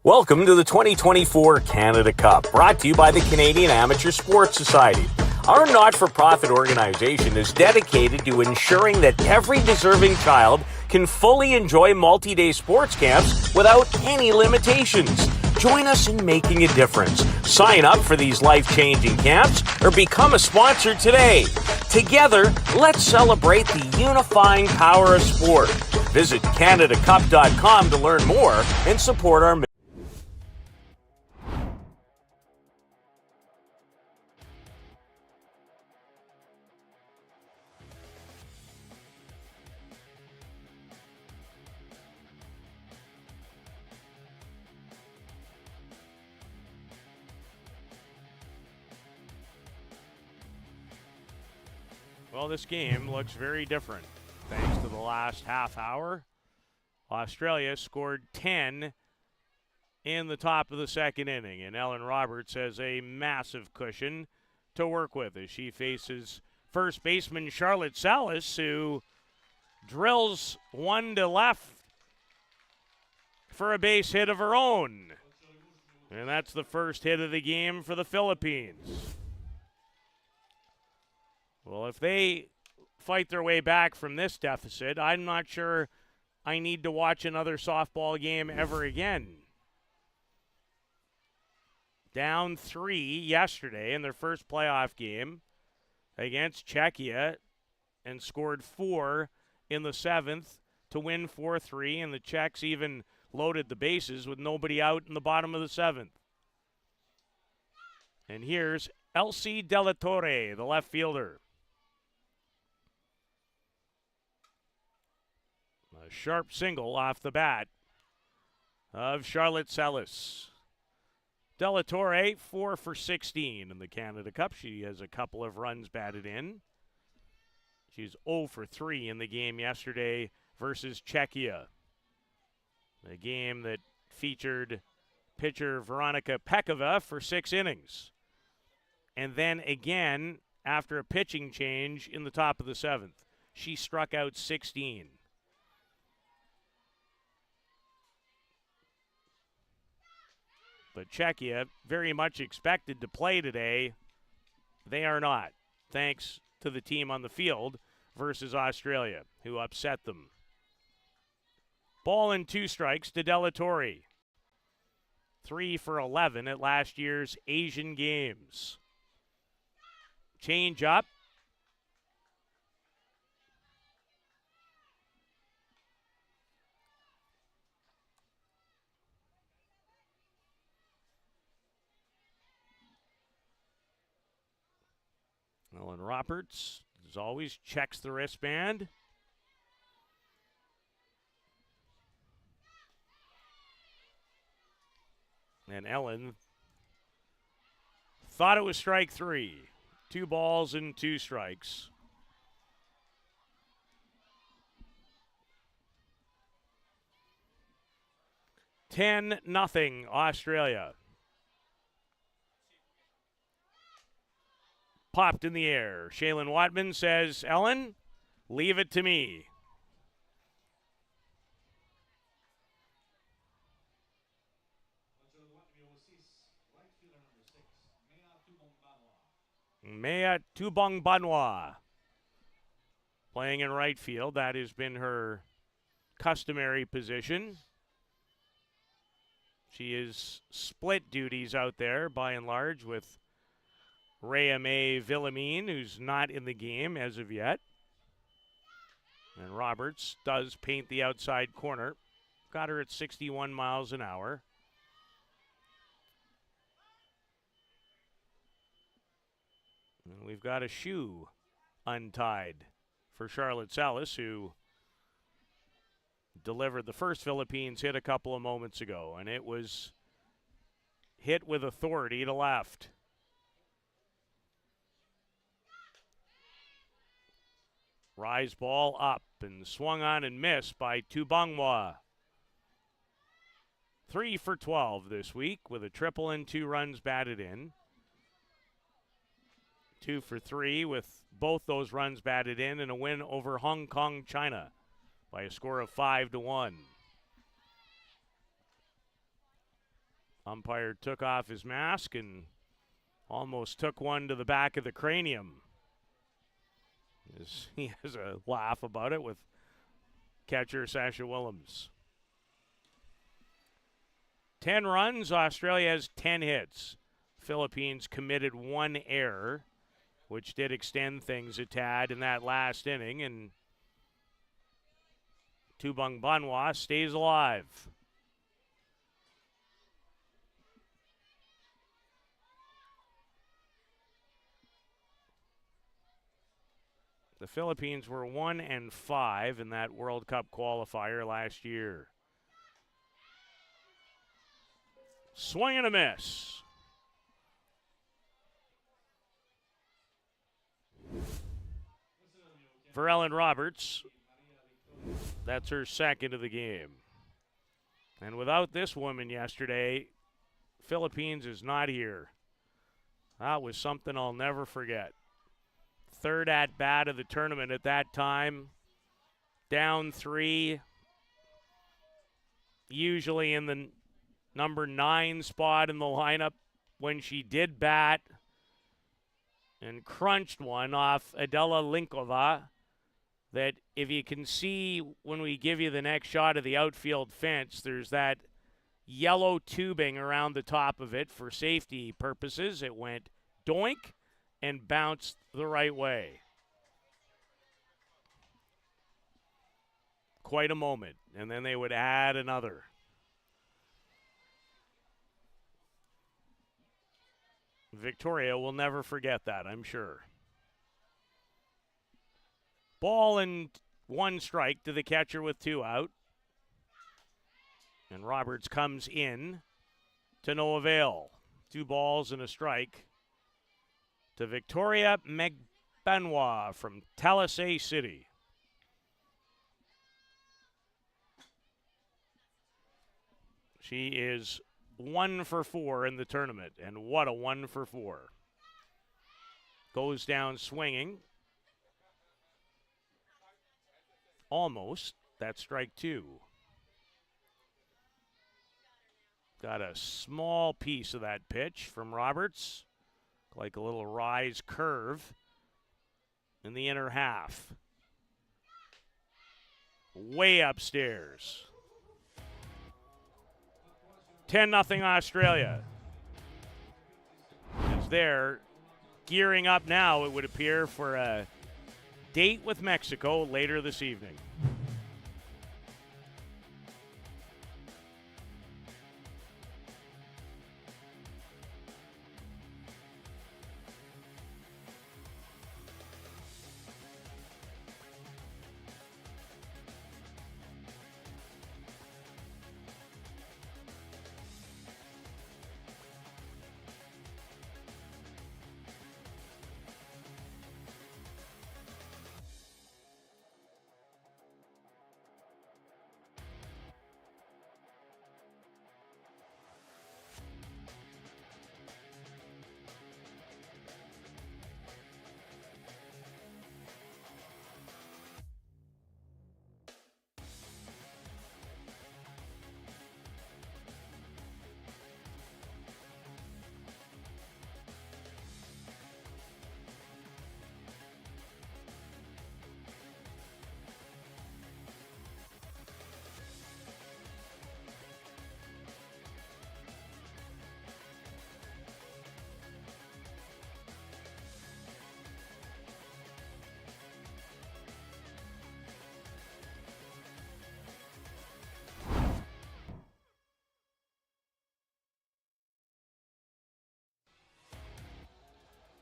Welcome to the 2024 Canada Cup, brought to you by the Canadian Amateur Sports Society. Our not-for-profit organization is dedicated to ensuring that every deserving child can fully enjoy multi-day sports camps without any limitations. Join us in making a difference. Sign up for these life-changing camps or become a sponsor today. Together, let's celebrate the unifying power of sport. Visit CanadaCup.com to learn more and support our mission. Well, this game looks very different thanks to the last half hour. Australia scored 10 in the top of the second inning, and Ellen Roberts has a massive cushion to work with as she faces first baseman Charlotte Salas, who drills one to left for a base hit of her own. And that's the first hit of the game for the Philippines. Well, if they fight their way back from this deficit, I'm not sure I need to watch another softball game ever again. Down 3 yesterday in their first playoff game against Czechia and scored 4 in the 7th to win 4-3, and the Czechs even loaded the bases with nobody out in the bottom of the 7th. And here's Elsie De La Torre, the left fielder. A sharp single off the bat of Charlotte Salas. De La Torre, 4 for 16 in the Canada Cup. She has a couple of runs batted in. She's 0 for 3 in the game yesterday versus Czechia. A game that featured pitcher Veronika Pekova for 6 innings. And then again, after a pitching change in the top of the 7th, she struck out 16. But Czechia, very much expected to play today. They are not, thanks to the team on the field versus Australia, who upset them. Ball and 2 strikes to De La Torre. 3 for 11 at last year's Asian Games. Change up. Ellen Roberts, as always, checks the wristband. And Ellen thought it was strike 3. 2 balls and 2 strikes. $10-0 Australia. Popped in the air. Shaylin Watman says, Ellen, leave it to me. Mea Tubong Banwa playing in right field. That has been her customary position. She is split duties out there by and large with Rhea May Villamine, who's not in the game as of yet. And Roberts does paint the outside corner. Got her at 61 miles an hour. And we've got a shoe untied for Charlotte Salas, who delivered the first Philippines hit a couple of moments ago, and it was hit with authority to left. Rise ball up and swung on and missed by Tubongwa. 3 for 12 this week with a triple and 2 runs batted in. 2 for 3 with both those runs batted in and a win over Hong Kong, China by a score of 5-1. Umpire took off his mask and almost took one to the back of the cranium. He has a laugh about it with catcher Sasha Willems. 10 runs, Australia has 10 hits. Philippines committed 1 error, which did extend things a tad in that last inning, and Tubong Banwa stays alive. The Philippines were 1-5 in that World Cup qualifier last year. Swing and a miss. For Ellen Roberts, that's her second of the game. And without this woman yesterday, Philippines is not here. That was something I'll never forget. Third at bat of the tournament at that time. Down 3. Usually in the number 9 spot in the lineup when she did bat. And crunched one off Adela Linkova that if you can see when we give you the next shot of the outfield fence, there's that yellow tubing around the top of it for safety purposes. It went doink and bounced the right way. Quite a moment. And then they would add another. Victoria will never forget that, I'm sure. Ball and 1 strike to the catcher with 2 out. And Roberts comes in to no avail. 2 balls and a strike to Victoria Megbenoit from Talisay City. She is 1 for 4 in the tournament, and what a 1 for 4. Goes down swinging. Almost. That's strike 2. Got a small piece of that pitch from Roberts, like a little rise curve in the inner half. Way upstairs. 10-0 Australia. As they're gearing up now, it would appear, for a date with Mexico later this evening.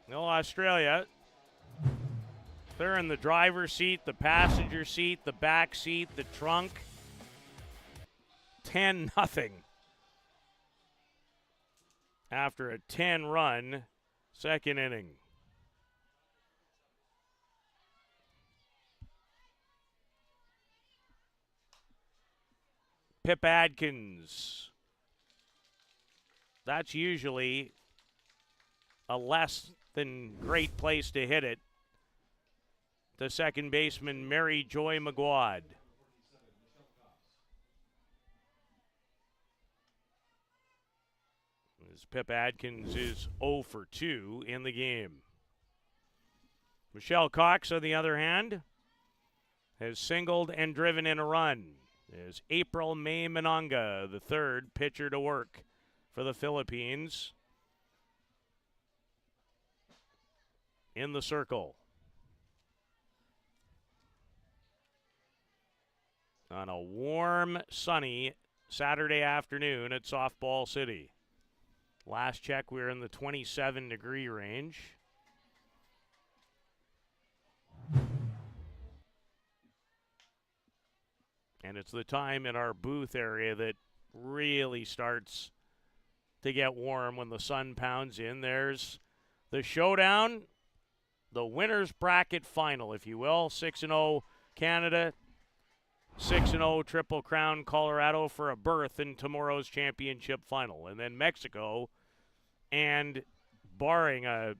No, Australia, they're in the driver's seat, the passenger seat, the back seat, the trunk. 10-0 after a 10-run second inning. Pip Adkins. That's usually a less than great place to hit it. The second baseman, Mary Joy McGuad. As Pip Adkins is 0 for 2 in the game. Michelle Cox, on the other hand, has singled and driven in a run. As April May Manonga, the third pitcher to work for the Philippines, in the circle. On a warm, sunny Saturday afternoon at Softball City. Last check, we were in the 27-degree range. And it's the time in our booth area that really starts to get warm when the sun pounds in. There's the showdown, the winner's bracket final, if you will. 6-0 Canada, 6-0 Triple Crown Colorado for a berth in tomorrow's championship final. And then Mexico and barring a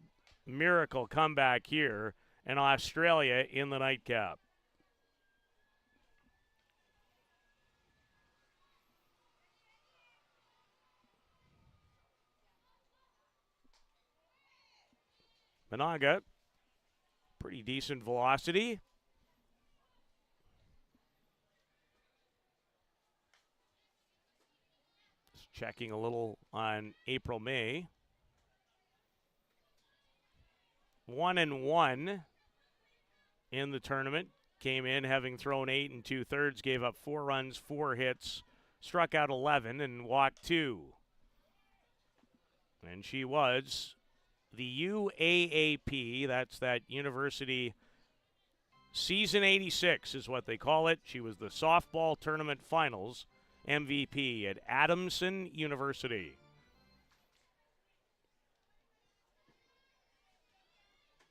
miracle comeback here, and Australia in the nightcap. Managa, pretty decent velocity. Just checking a little on April May. 1-1 in the tournament. Came in having thrown 8 2/3, gave up 4 runs, 4 hits, struck out 11, and walked 2. And she was the UAAP, that's that University Season 86 is what they call it. She was the softball tournament finals MVP at Adamson University.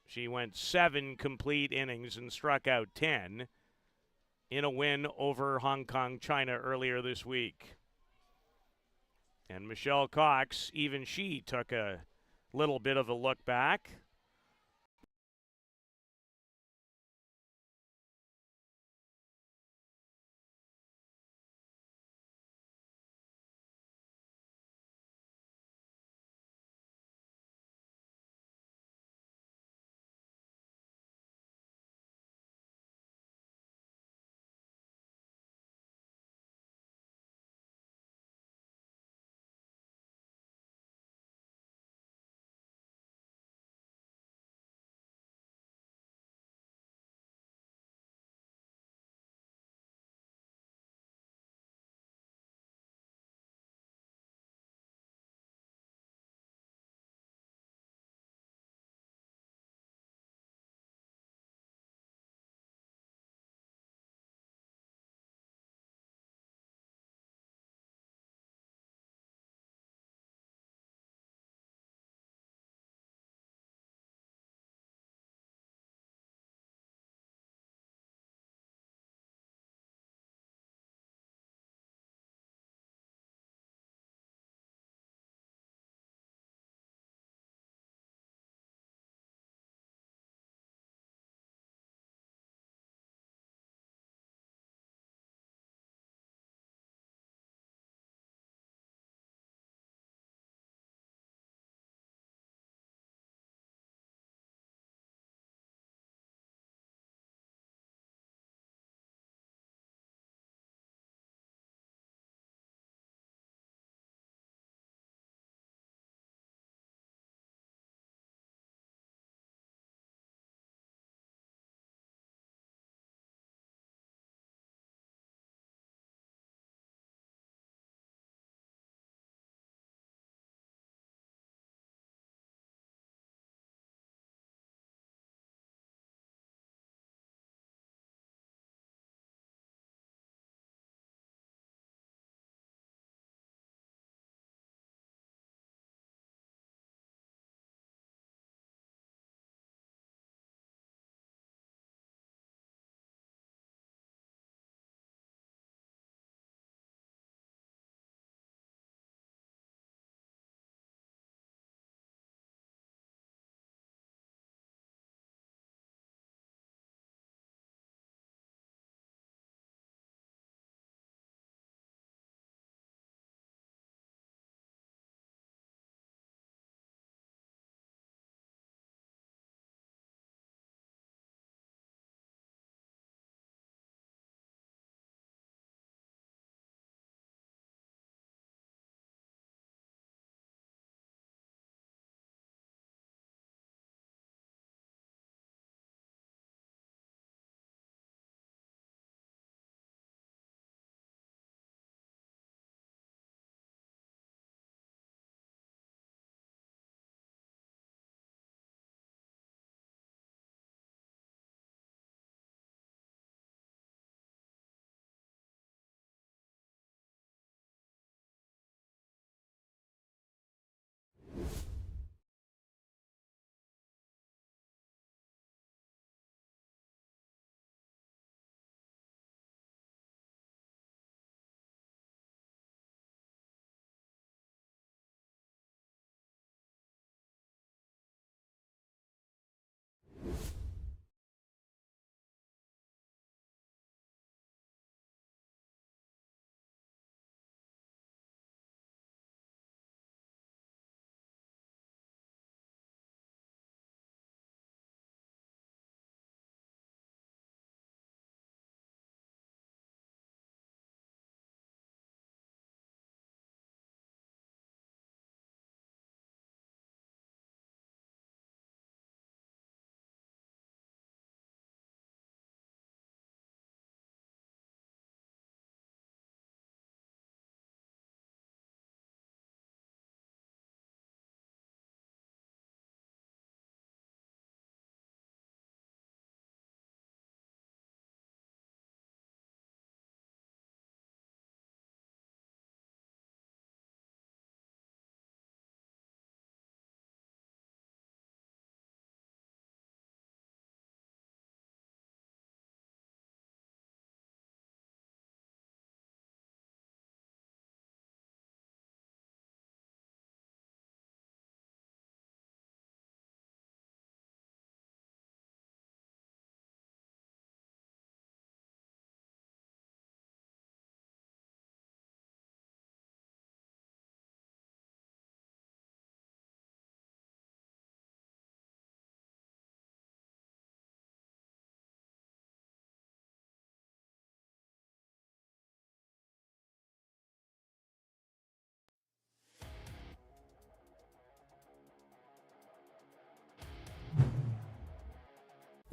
She went 7 complete innings and struck out 10 in a win over Hong Kong, China earlier this week. And Michelle Cox, even she took a little bit of a look back.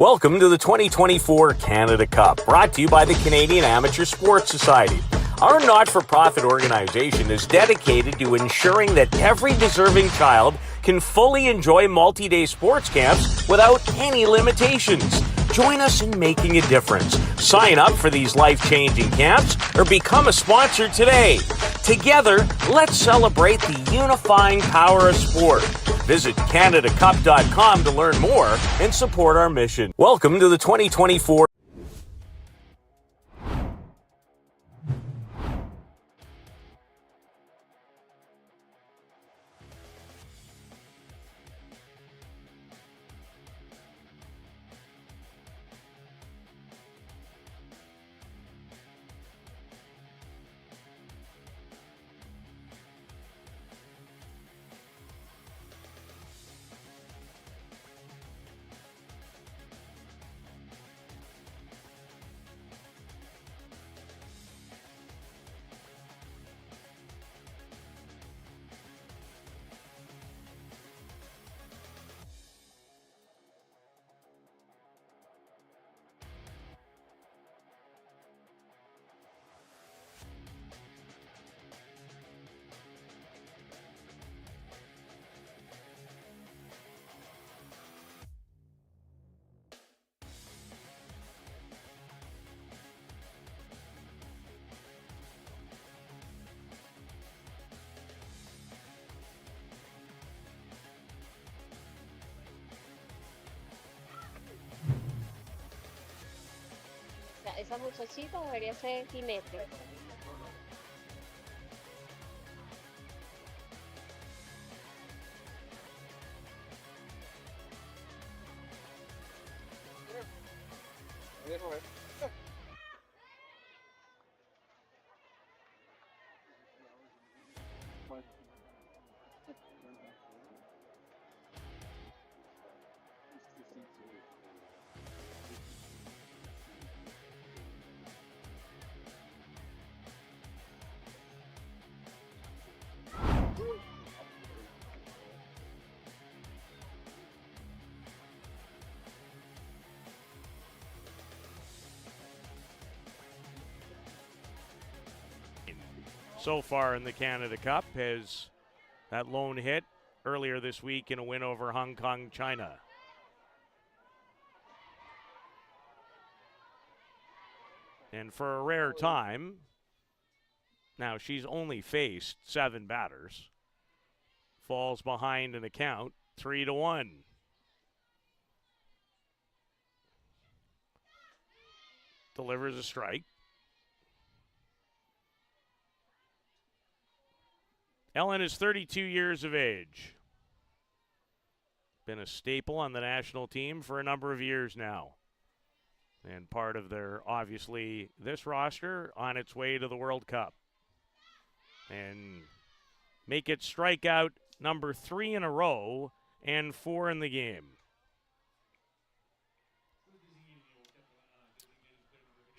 Welcome to the 2024 Canada Cup, brought to you by the Canadian Amateur Sports Society. Our not-for-profit organization is dedicated to ensuring that every deserving child can fully enjoy multi-day sports camps without any limitations. Join us in making a difference. Sign up for these life-changing camps or become a sponsor today. Together, let's celebrate the unifying power of sport. Visit CanadaCup.com to learn more and support our mission. Welcome to the 2024Esa muchachita debería ser jinete. So far in the Canada Cup has that lone hit earlier this week in a win over Hong Kong, China. And for a rare time, now she's only faced 7 batters, falls behind an account 3-1. Delivers a strike. Ellen is 32 years of age. Been a staple on the national team for a number of years now. And part of their, obviously, this roster on its way to the World Cup. And make it strikeout number 3 in a row and 4 in the game.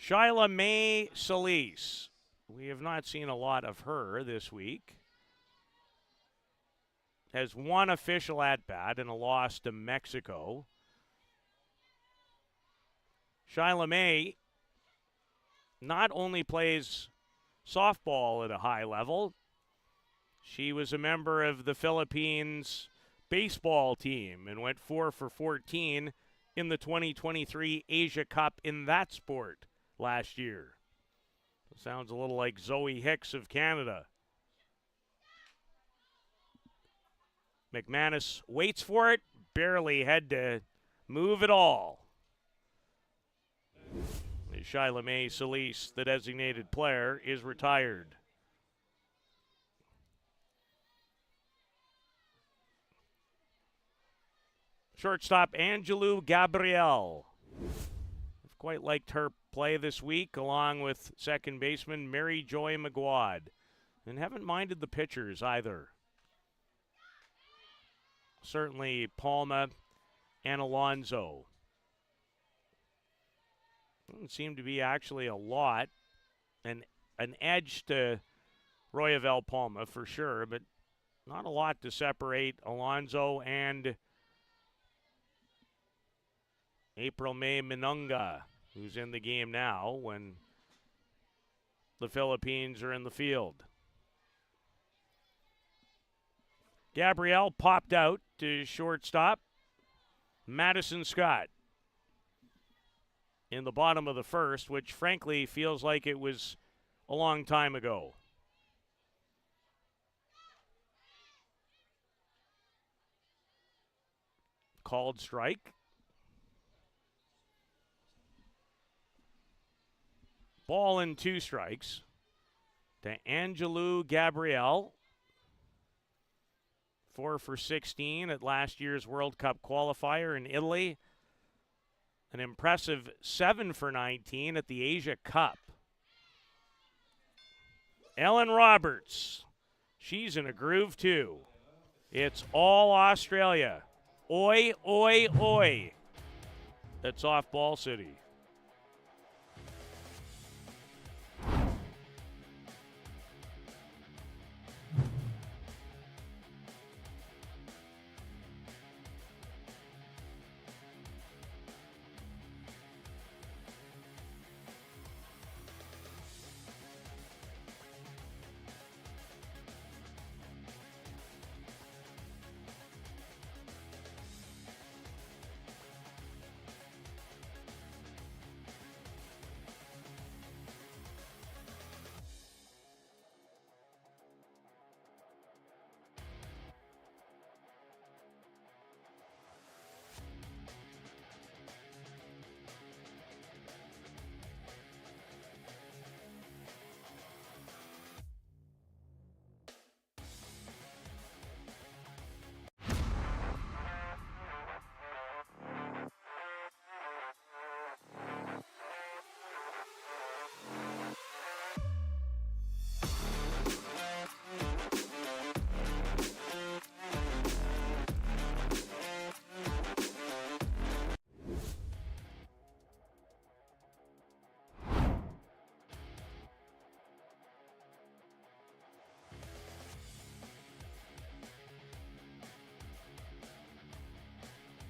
Shyla May Solis. We have not seen a lot of her this week. Has 1 official at-bat in a loss to Mexico. Shyla May not only plays softball at a high level, she was a member of the Philippines baseball team and went 4 for 14 in the 2023 Asia Cup in that sport last year. Sounds a little like Zoe Hicks of Canada. McManus waits for it, barely had to move at all. Shyla May Solis, the designated player, is retired. Shortstop Angelou Gabriel. I've quite liked her play this week, along with second baseman Mary Joy McGuad. And haven't minded the pitchers either. Certainly Palma and Alonso. Doesn't seem to be actually a lot. An edge to Royavel Palma for sure, but not a lot to separate Alonso and April May Minunga, who's in the game now when the Philippines are in the field. Gabrielle popped out to shortstop. Madison Scott in the bottom of the first, which frankly feels like it was a long time ago. Called strike. Ball and 2 strikes to Angelou Gabrielle. 4 for 16 at last year's World Cup qualifier in Italy. An impressive 7 for 19 at the Asia Cup. Ellen Roberts, she's in a groove too. It's all Australia. Oi, oi, oi. That's Softball City.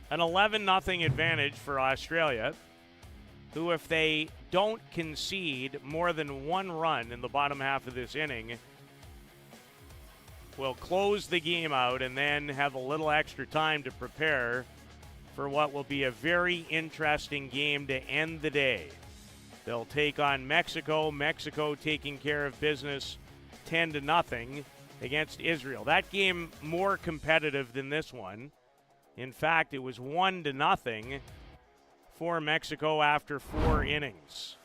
An 11-0 advantage for Australia, who, if they don't concede more than 1 run in the bottom half of this inning, will close the game out and then have a little extra time to prepare for what will be a very interesting game to end the day. They'll take on Mexico. Mexico taking care of business 10-0 against Israel. That game more competitive than this one. In fact, it was 1-0 for Mexico after 4 innings.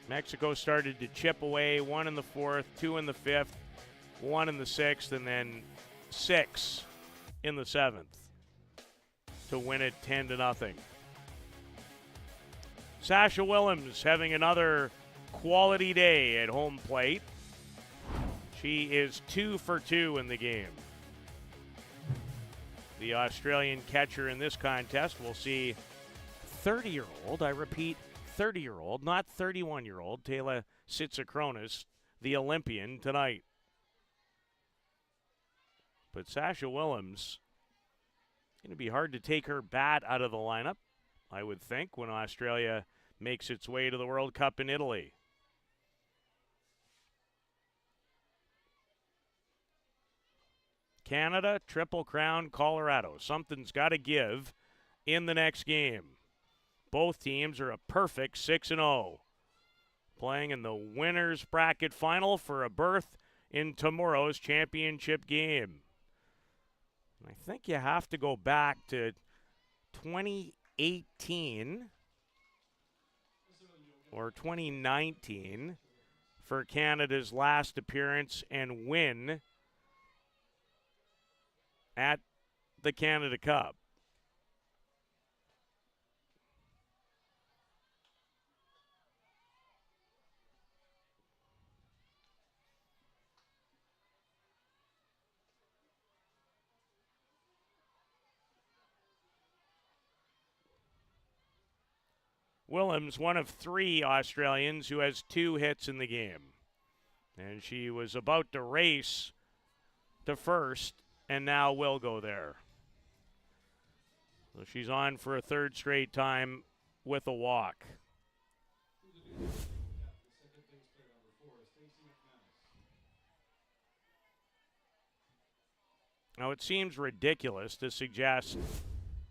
Mexico started to chip away, 1 in the 4th, 2 in the 5th, 1 in the 6th, and then 6 in the 7th to win it 10-0. Sasha Willems having another quality day at home plate. She is 2 for 2 in the game. The Australian catcher in this contest will see 30-year-old, I repeat, 30-year-old, not 31-year-old, Taylor Tsitsikronis, the Olympian, tonight. But Sasha Willems, going to be hard to take her bat out of the lineup, I would think, when Australia makes its way to the World Cup in Italy. Canada, Triple Crown, Colorado. Something's got to give in the next game. Both teams are a perfect 6-0. Playing in the winner's bracket final for a berth in tomorrow's championship game. I think you have to go back to 2018 or 2019 for Canada's last appearance and win at the Canada Cup. Willems, one of 3 Australians who has 2 hits in the game. And she was about to race to first and now will go there. So she's on for a third straight time with a walk. Now, it seems ridiculous to suggest,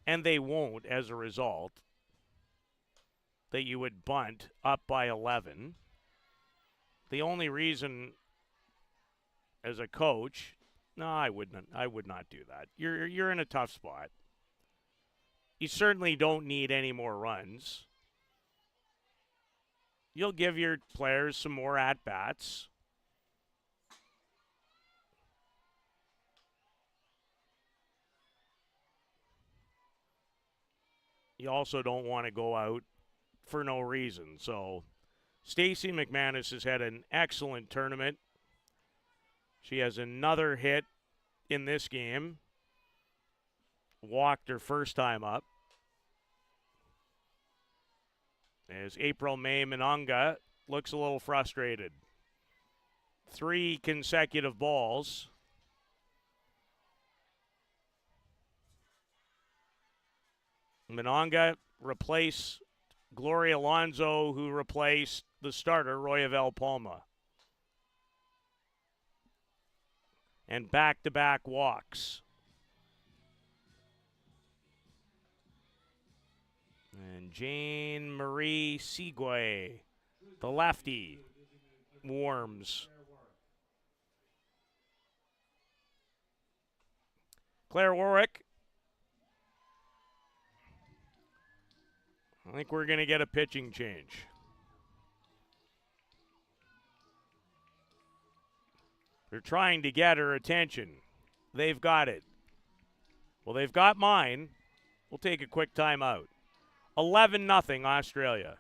and they won't as a result, that you would bunt up by 11. The only reason, as a coach, no, I would not do that. You're in a tough spot. You certainly don't need any more runs. You'll give your players some more at-bats. You also don't want to go out for no reason. So Stacey McManus has had an excellent tournament. She has another hit in this game. Walked her first time up. As April May Minonga looks a little frustrated. 3 consecutive balls. Minonga replaced Gloria Alonso, who replaced the starter, Royavel Palma. And back-to-back walks. And Jane Marie Segway, the lefty, warms. Claire Warwick. I think we're going to get a pitching change. They're trying to get her attention. They've got it. Well, they've got mine. We'll take a quick timeout. 11-0 Australia.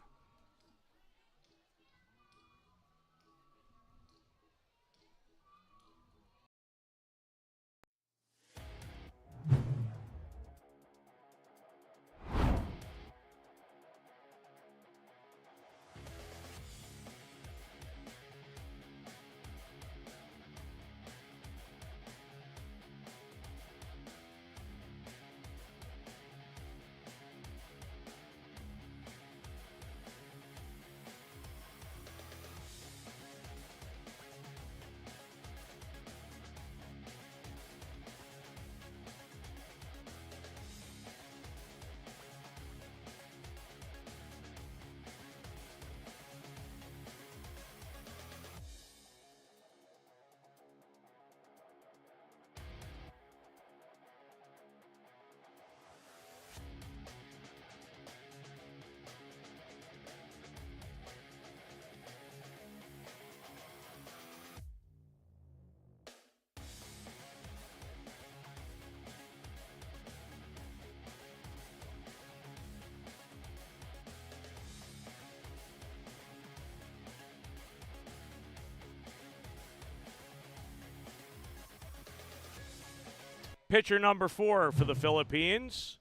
Pitcher number 4 for the Philippines,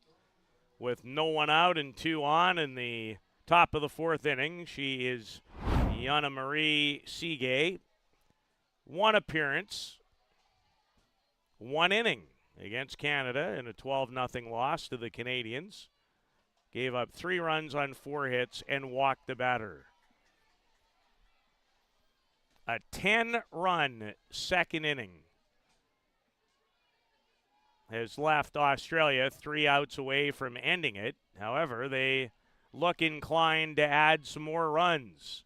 with no one out and 2 on in the top of the 4th inning. She is Yana Marie Segay. 1 appearance, 1 inning against Canada in a 12-0 loss to the Canadians. Gave up 3 runs on 4 hits and walked the batter. A 10-run second inning has left Australia 3 outs away from ending it. However, they look inclined to add some more runs.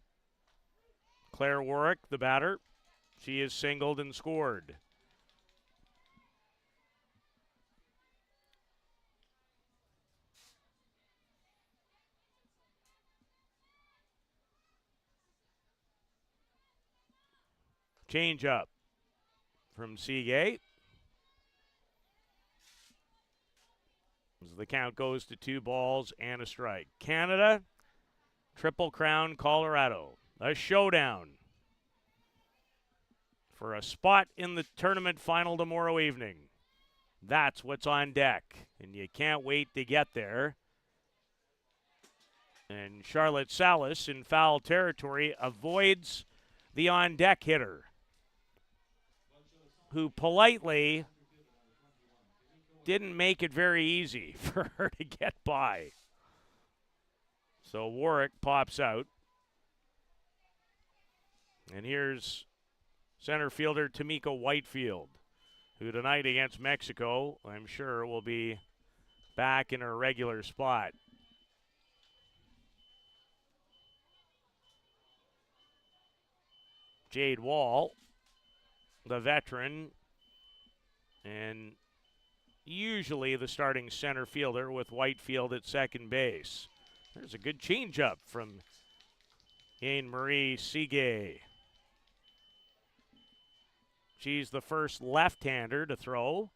Claire Warwick, the batter, she is singled and scored. Change up from Segay. As the count goes to 2 balls and a strike. Canada, Triple Crown, Colorado. A showdown for a spot in the tournament final tomorrow evening. That's what's on deck, and you can't wait to get there. And Charlotte Salas in foul territory avoids the on-deck hitter, who politely didn't make it very easy for her to get by. So Warwick pops out. And here's center fielder Tamika Whitefield, who tonight against Mexico, I'm sure, will be back in her regular spot. Jade Wall, the veteran, and usually the starting center fielder with Whitefield at second base. There's a good changeup from Anne-Marie Sige. She's the first left-hander to throw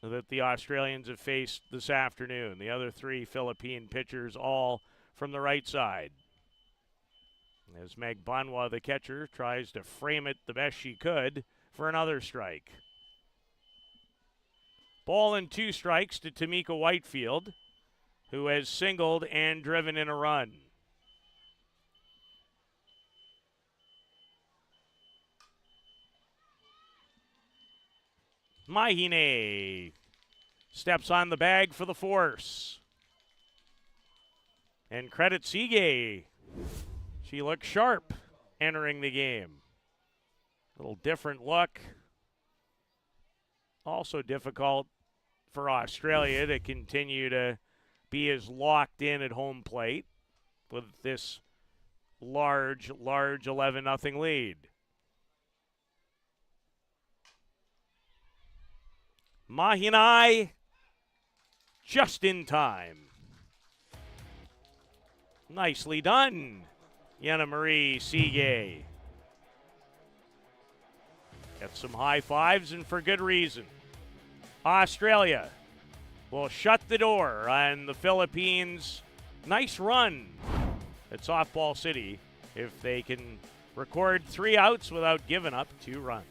that the Australians have faced this afternoon. The other three Philippine pitchers all from the right side. As Meg Banwa, the catcher, tries to frame it the best she could for another strike. Ball and 2 strikes to Tamika Whitefield, who has singled and driven in a run. Mahine steps on the bag for the force. And credit Sige. She looks sharp entering the game. A little different look. Also difficult for Australia to continue to be as locked in at home plate with this large 11-0 lead. Mahinai just in time. Nicely done, Anne-Marie Sige. Got some high fives, and for good reason. Australia will shut the door on the Philippines' nice run at Softball City if they can record 3 outs without giving up 2 runs.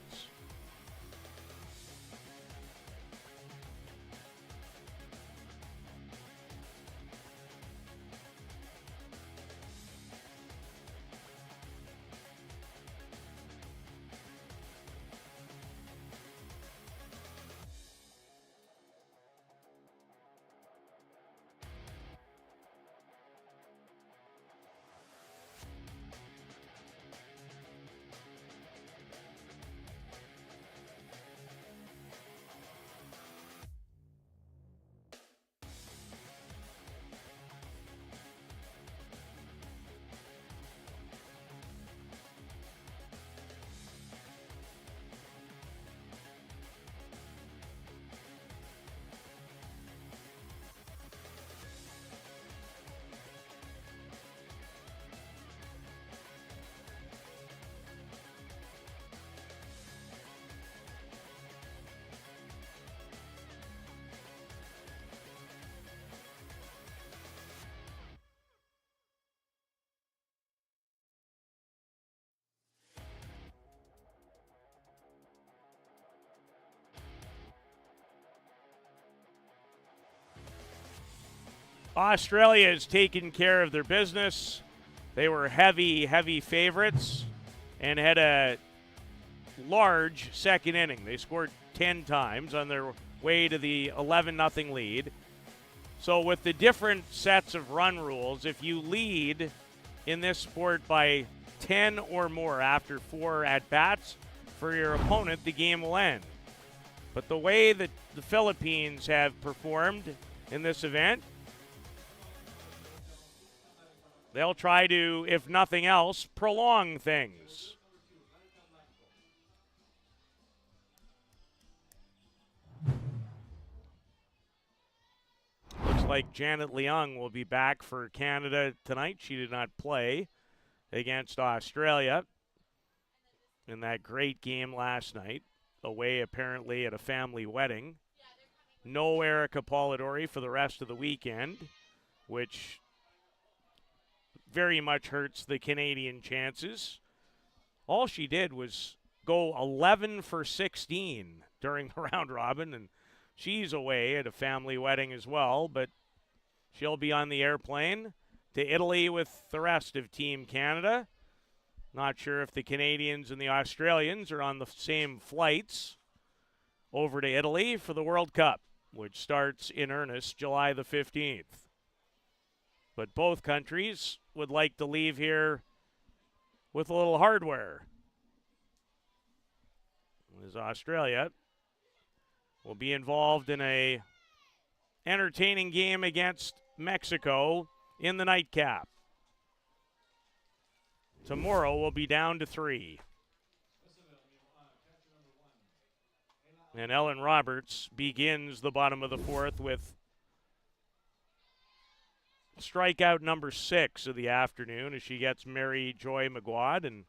Australia has taken care of their business. They were heavy favorites and had a large second inning. They scored 10 times on their way to the 11-0 lead. So with the different sets of run rules, if you lead in this sport by 10 or more after 4 at-bats for your opponent, the game will end. But the way that the Philippines have performed in this event, they'll try to, if nothing else, prolong things. Looks like Janet Leung will be back for Canada tonight. She did not play against Australia in that great game last night, away apparently at a family wedding. No Erica Polidori for the rest of the weekend, which very much hurts the Canadian chances. All she did was go 11 for 16 during the round robin, and she's away at a family wedding as well, but she'll be on the airplane to Italy with the rest of Team Canada. Not sure if the Canadians and the Australians are on the same flights over to Italy for the World Cup, which starts in earnest July the 15th. But both countries would like to leave here with a little hardware. As Australia will be involved in a entertaining game against Mexico in the nightcap. Tomorrow we'll be down to 3. And Ellen Roberts begins the bottom of the 4th with strikeout number 6 of the afternoon as she gets Mary Joy McGuad, and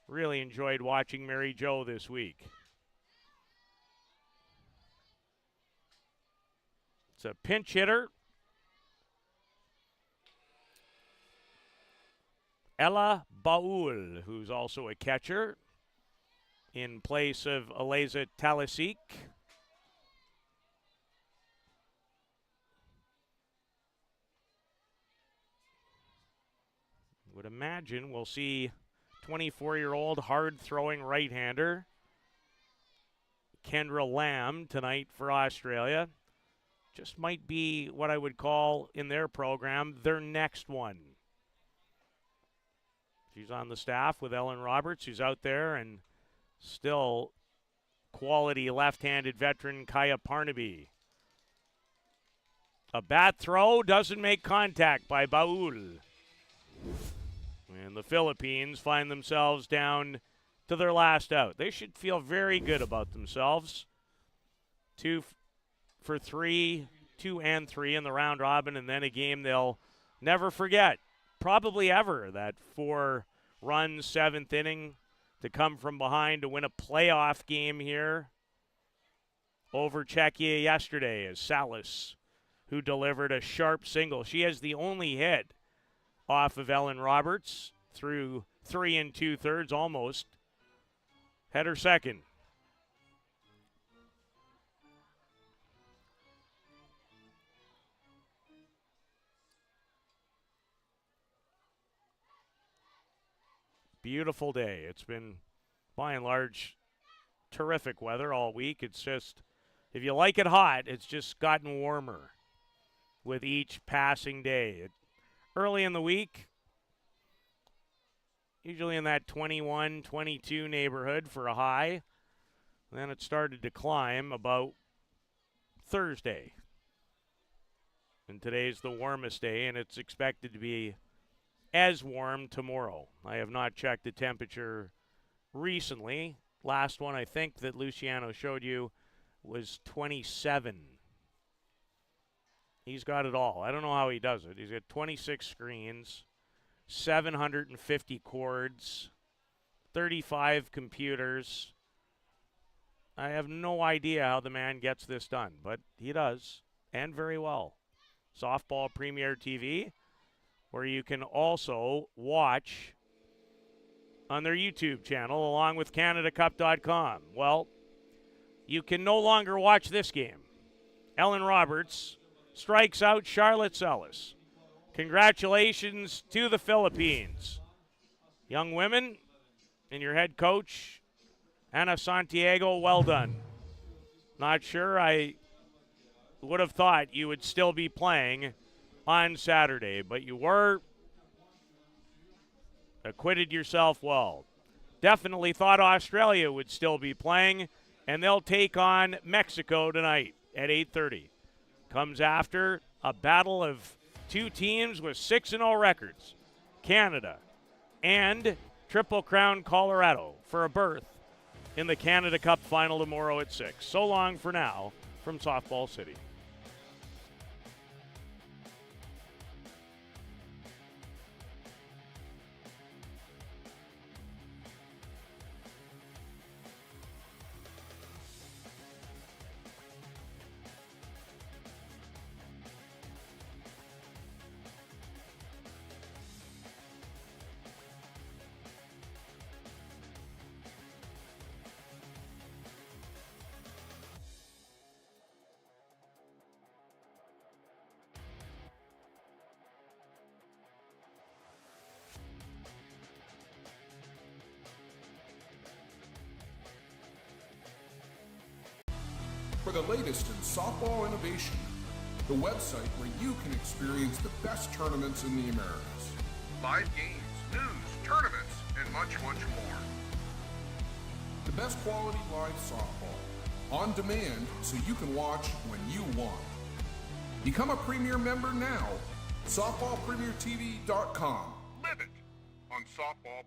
really enjoyed watching Mary Jo this week. It's a pinch hitter. Ella Baul, who's also a catcher, in place of Eliza Talisic. Would imagine we'll see 24-year-old hard-throwing right-hander Kendra Lamb tonight for Australia. Just might be what I would call in their program their next one. She's on the staff with Ellen Roberts, who's out there, and still quality left-handed veteran Kaya Parnaby. A bat throw doesn't make contact by Baul. And the Philippines find themselves down to their last out. They should feel very good about themselves. 2 for 3, 2 and 3 in the round robin, and then a game they'll never forget, probably ever, that 4-run 7th inning to come from behind to win a playoff game here over Czechia yesterday as Salas, who delivered a sharp single. She has the only hit off of Ellen Roberts through 3 2/3, almost. Had her second. Beautiful day. It's been, by and large, terrific weather all week. It's just, if you like it hot, it's just gotten warmer with each passing day. Early in the week, usually in that 21, 22 neighborhood for a high. Then it started to climb about Thursday. And today's the warmest day, and it's expected to be as warm tomorrow. I have not checked the temperature recently. Last one I think that Luciano showed you was 27. He's got it all. I don't know how he does it. He's got 26 screens, 750 cords, 35 computers. I have no idea how the man gets this done, but he does, and very well. Softball Premier TV, where you can also watch on their YouTube channel along with CanadaCup.com. Well, you can no longer watch this game. Ellen Roberts strikes out Charlotte Sellis. Congratulations to the Philippines. Young women and your head coach, Ana Santiago, well done. Not sure I would have thought you would still be playing on Saturday, but you were. Acquitted yourself well. Definitely thought Australia would still be playing, and they'll take on Mexico tonight at 8:30. Comes after a battle of two teams with 6-0 records, Canada and Triple Crown Colorado, for a berth in the Canada Cup final tomorrow at 6. So long for now from Softball City. For the latest in softball innovation, the website where you can experience the best tournaments in the Americas. Live games, news, tournaments, and much, much more. The best quality live softball, on demand so you can watch when you want. Become a Premier member now. SoftballPremierTV.com. Live it on softball.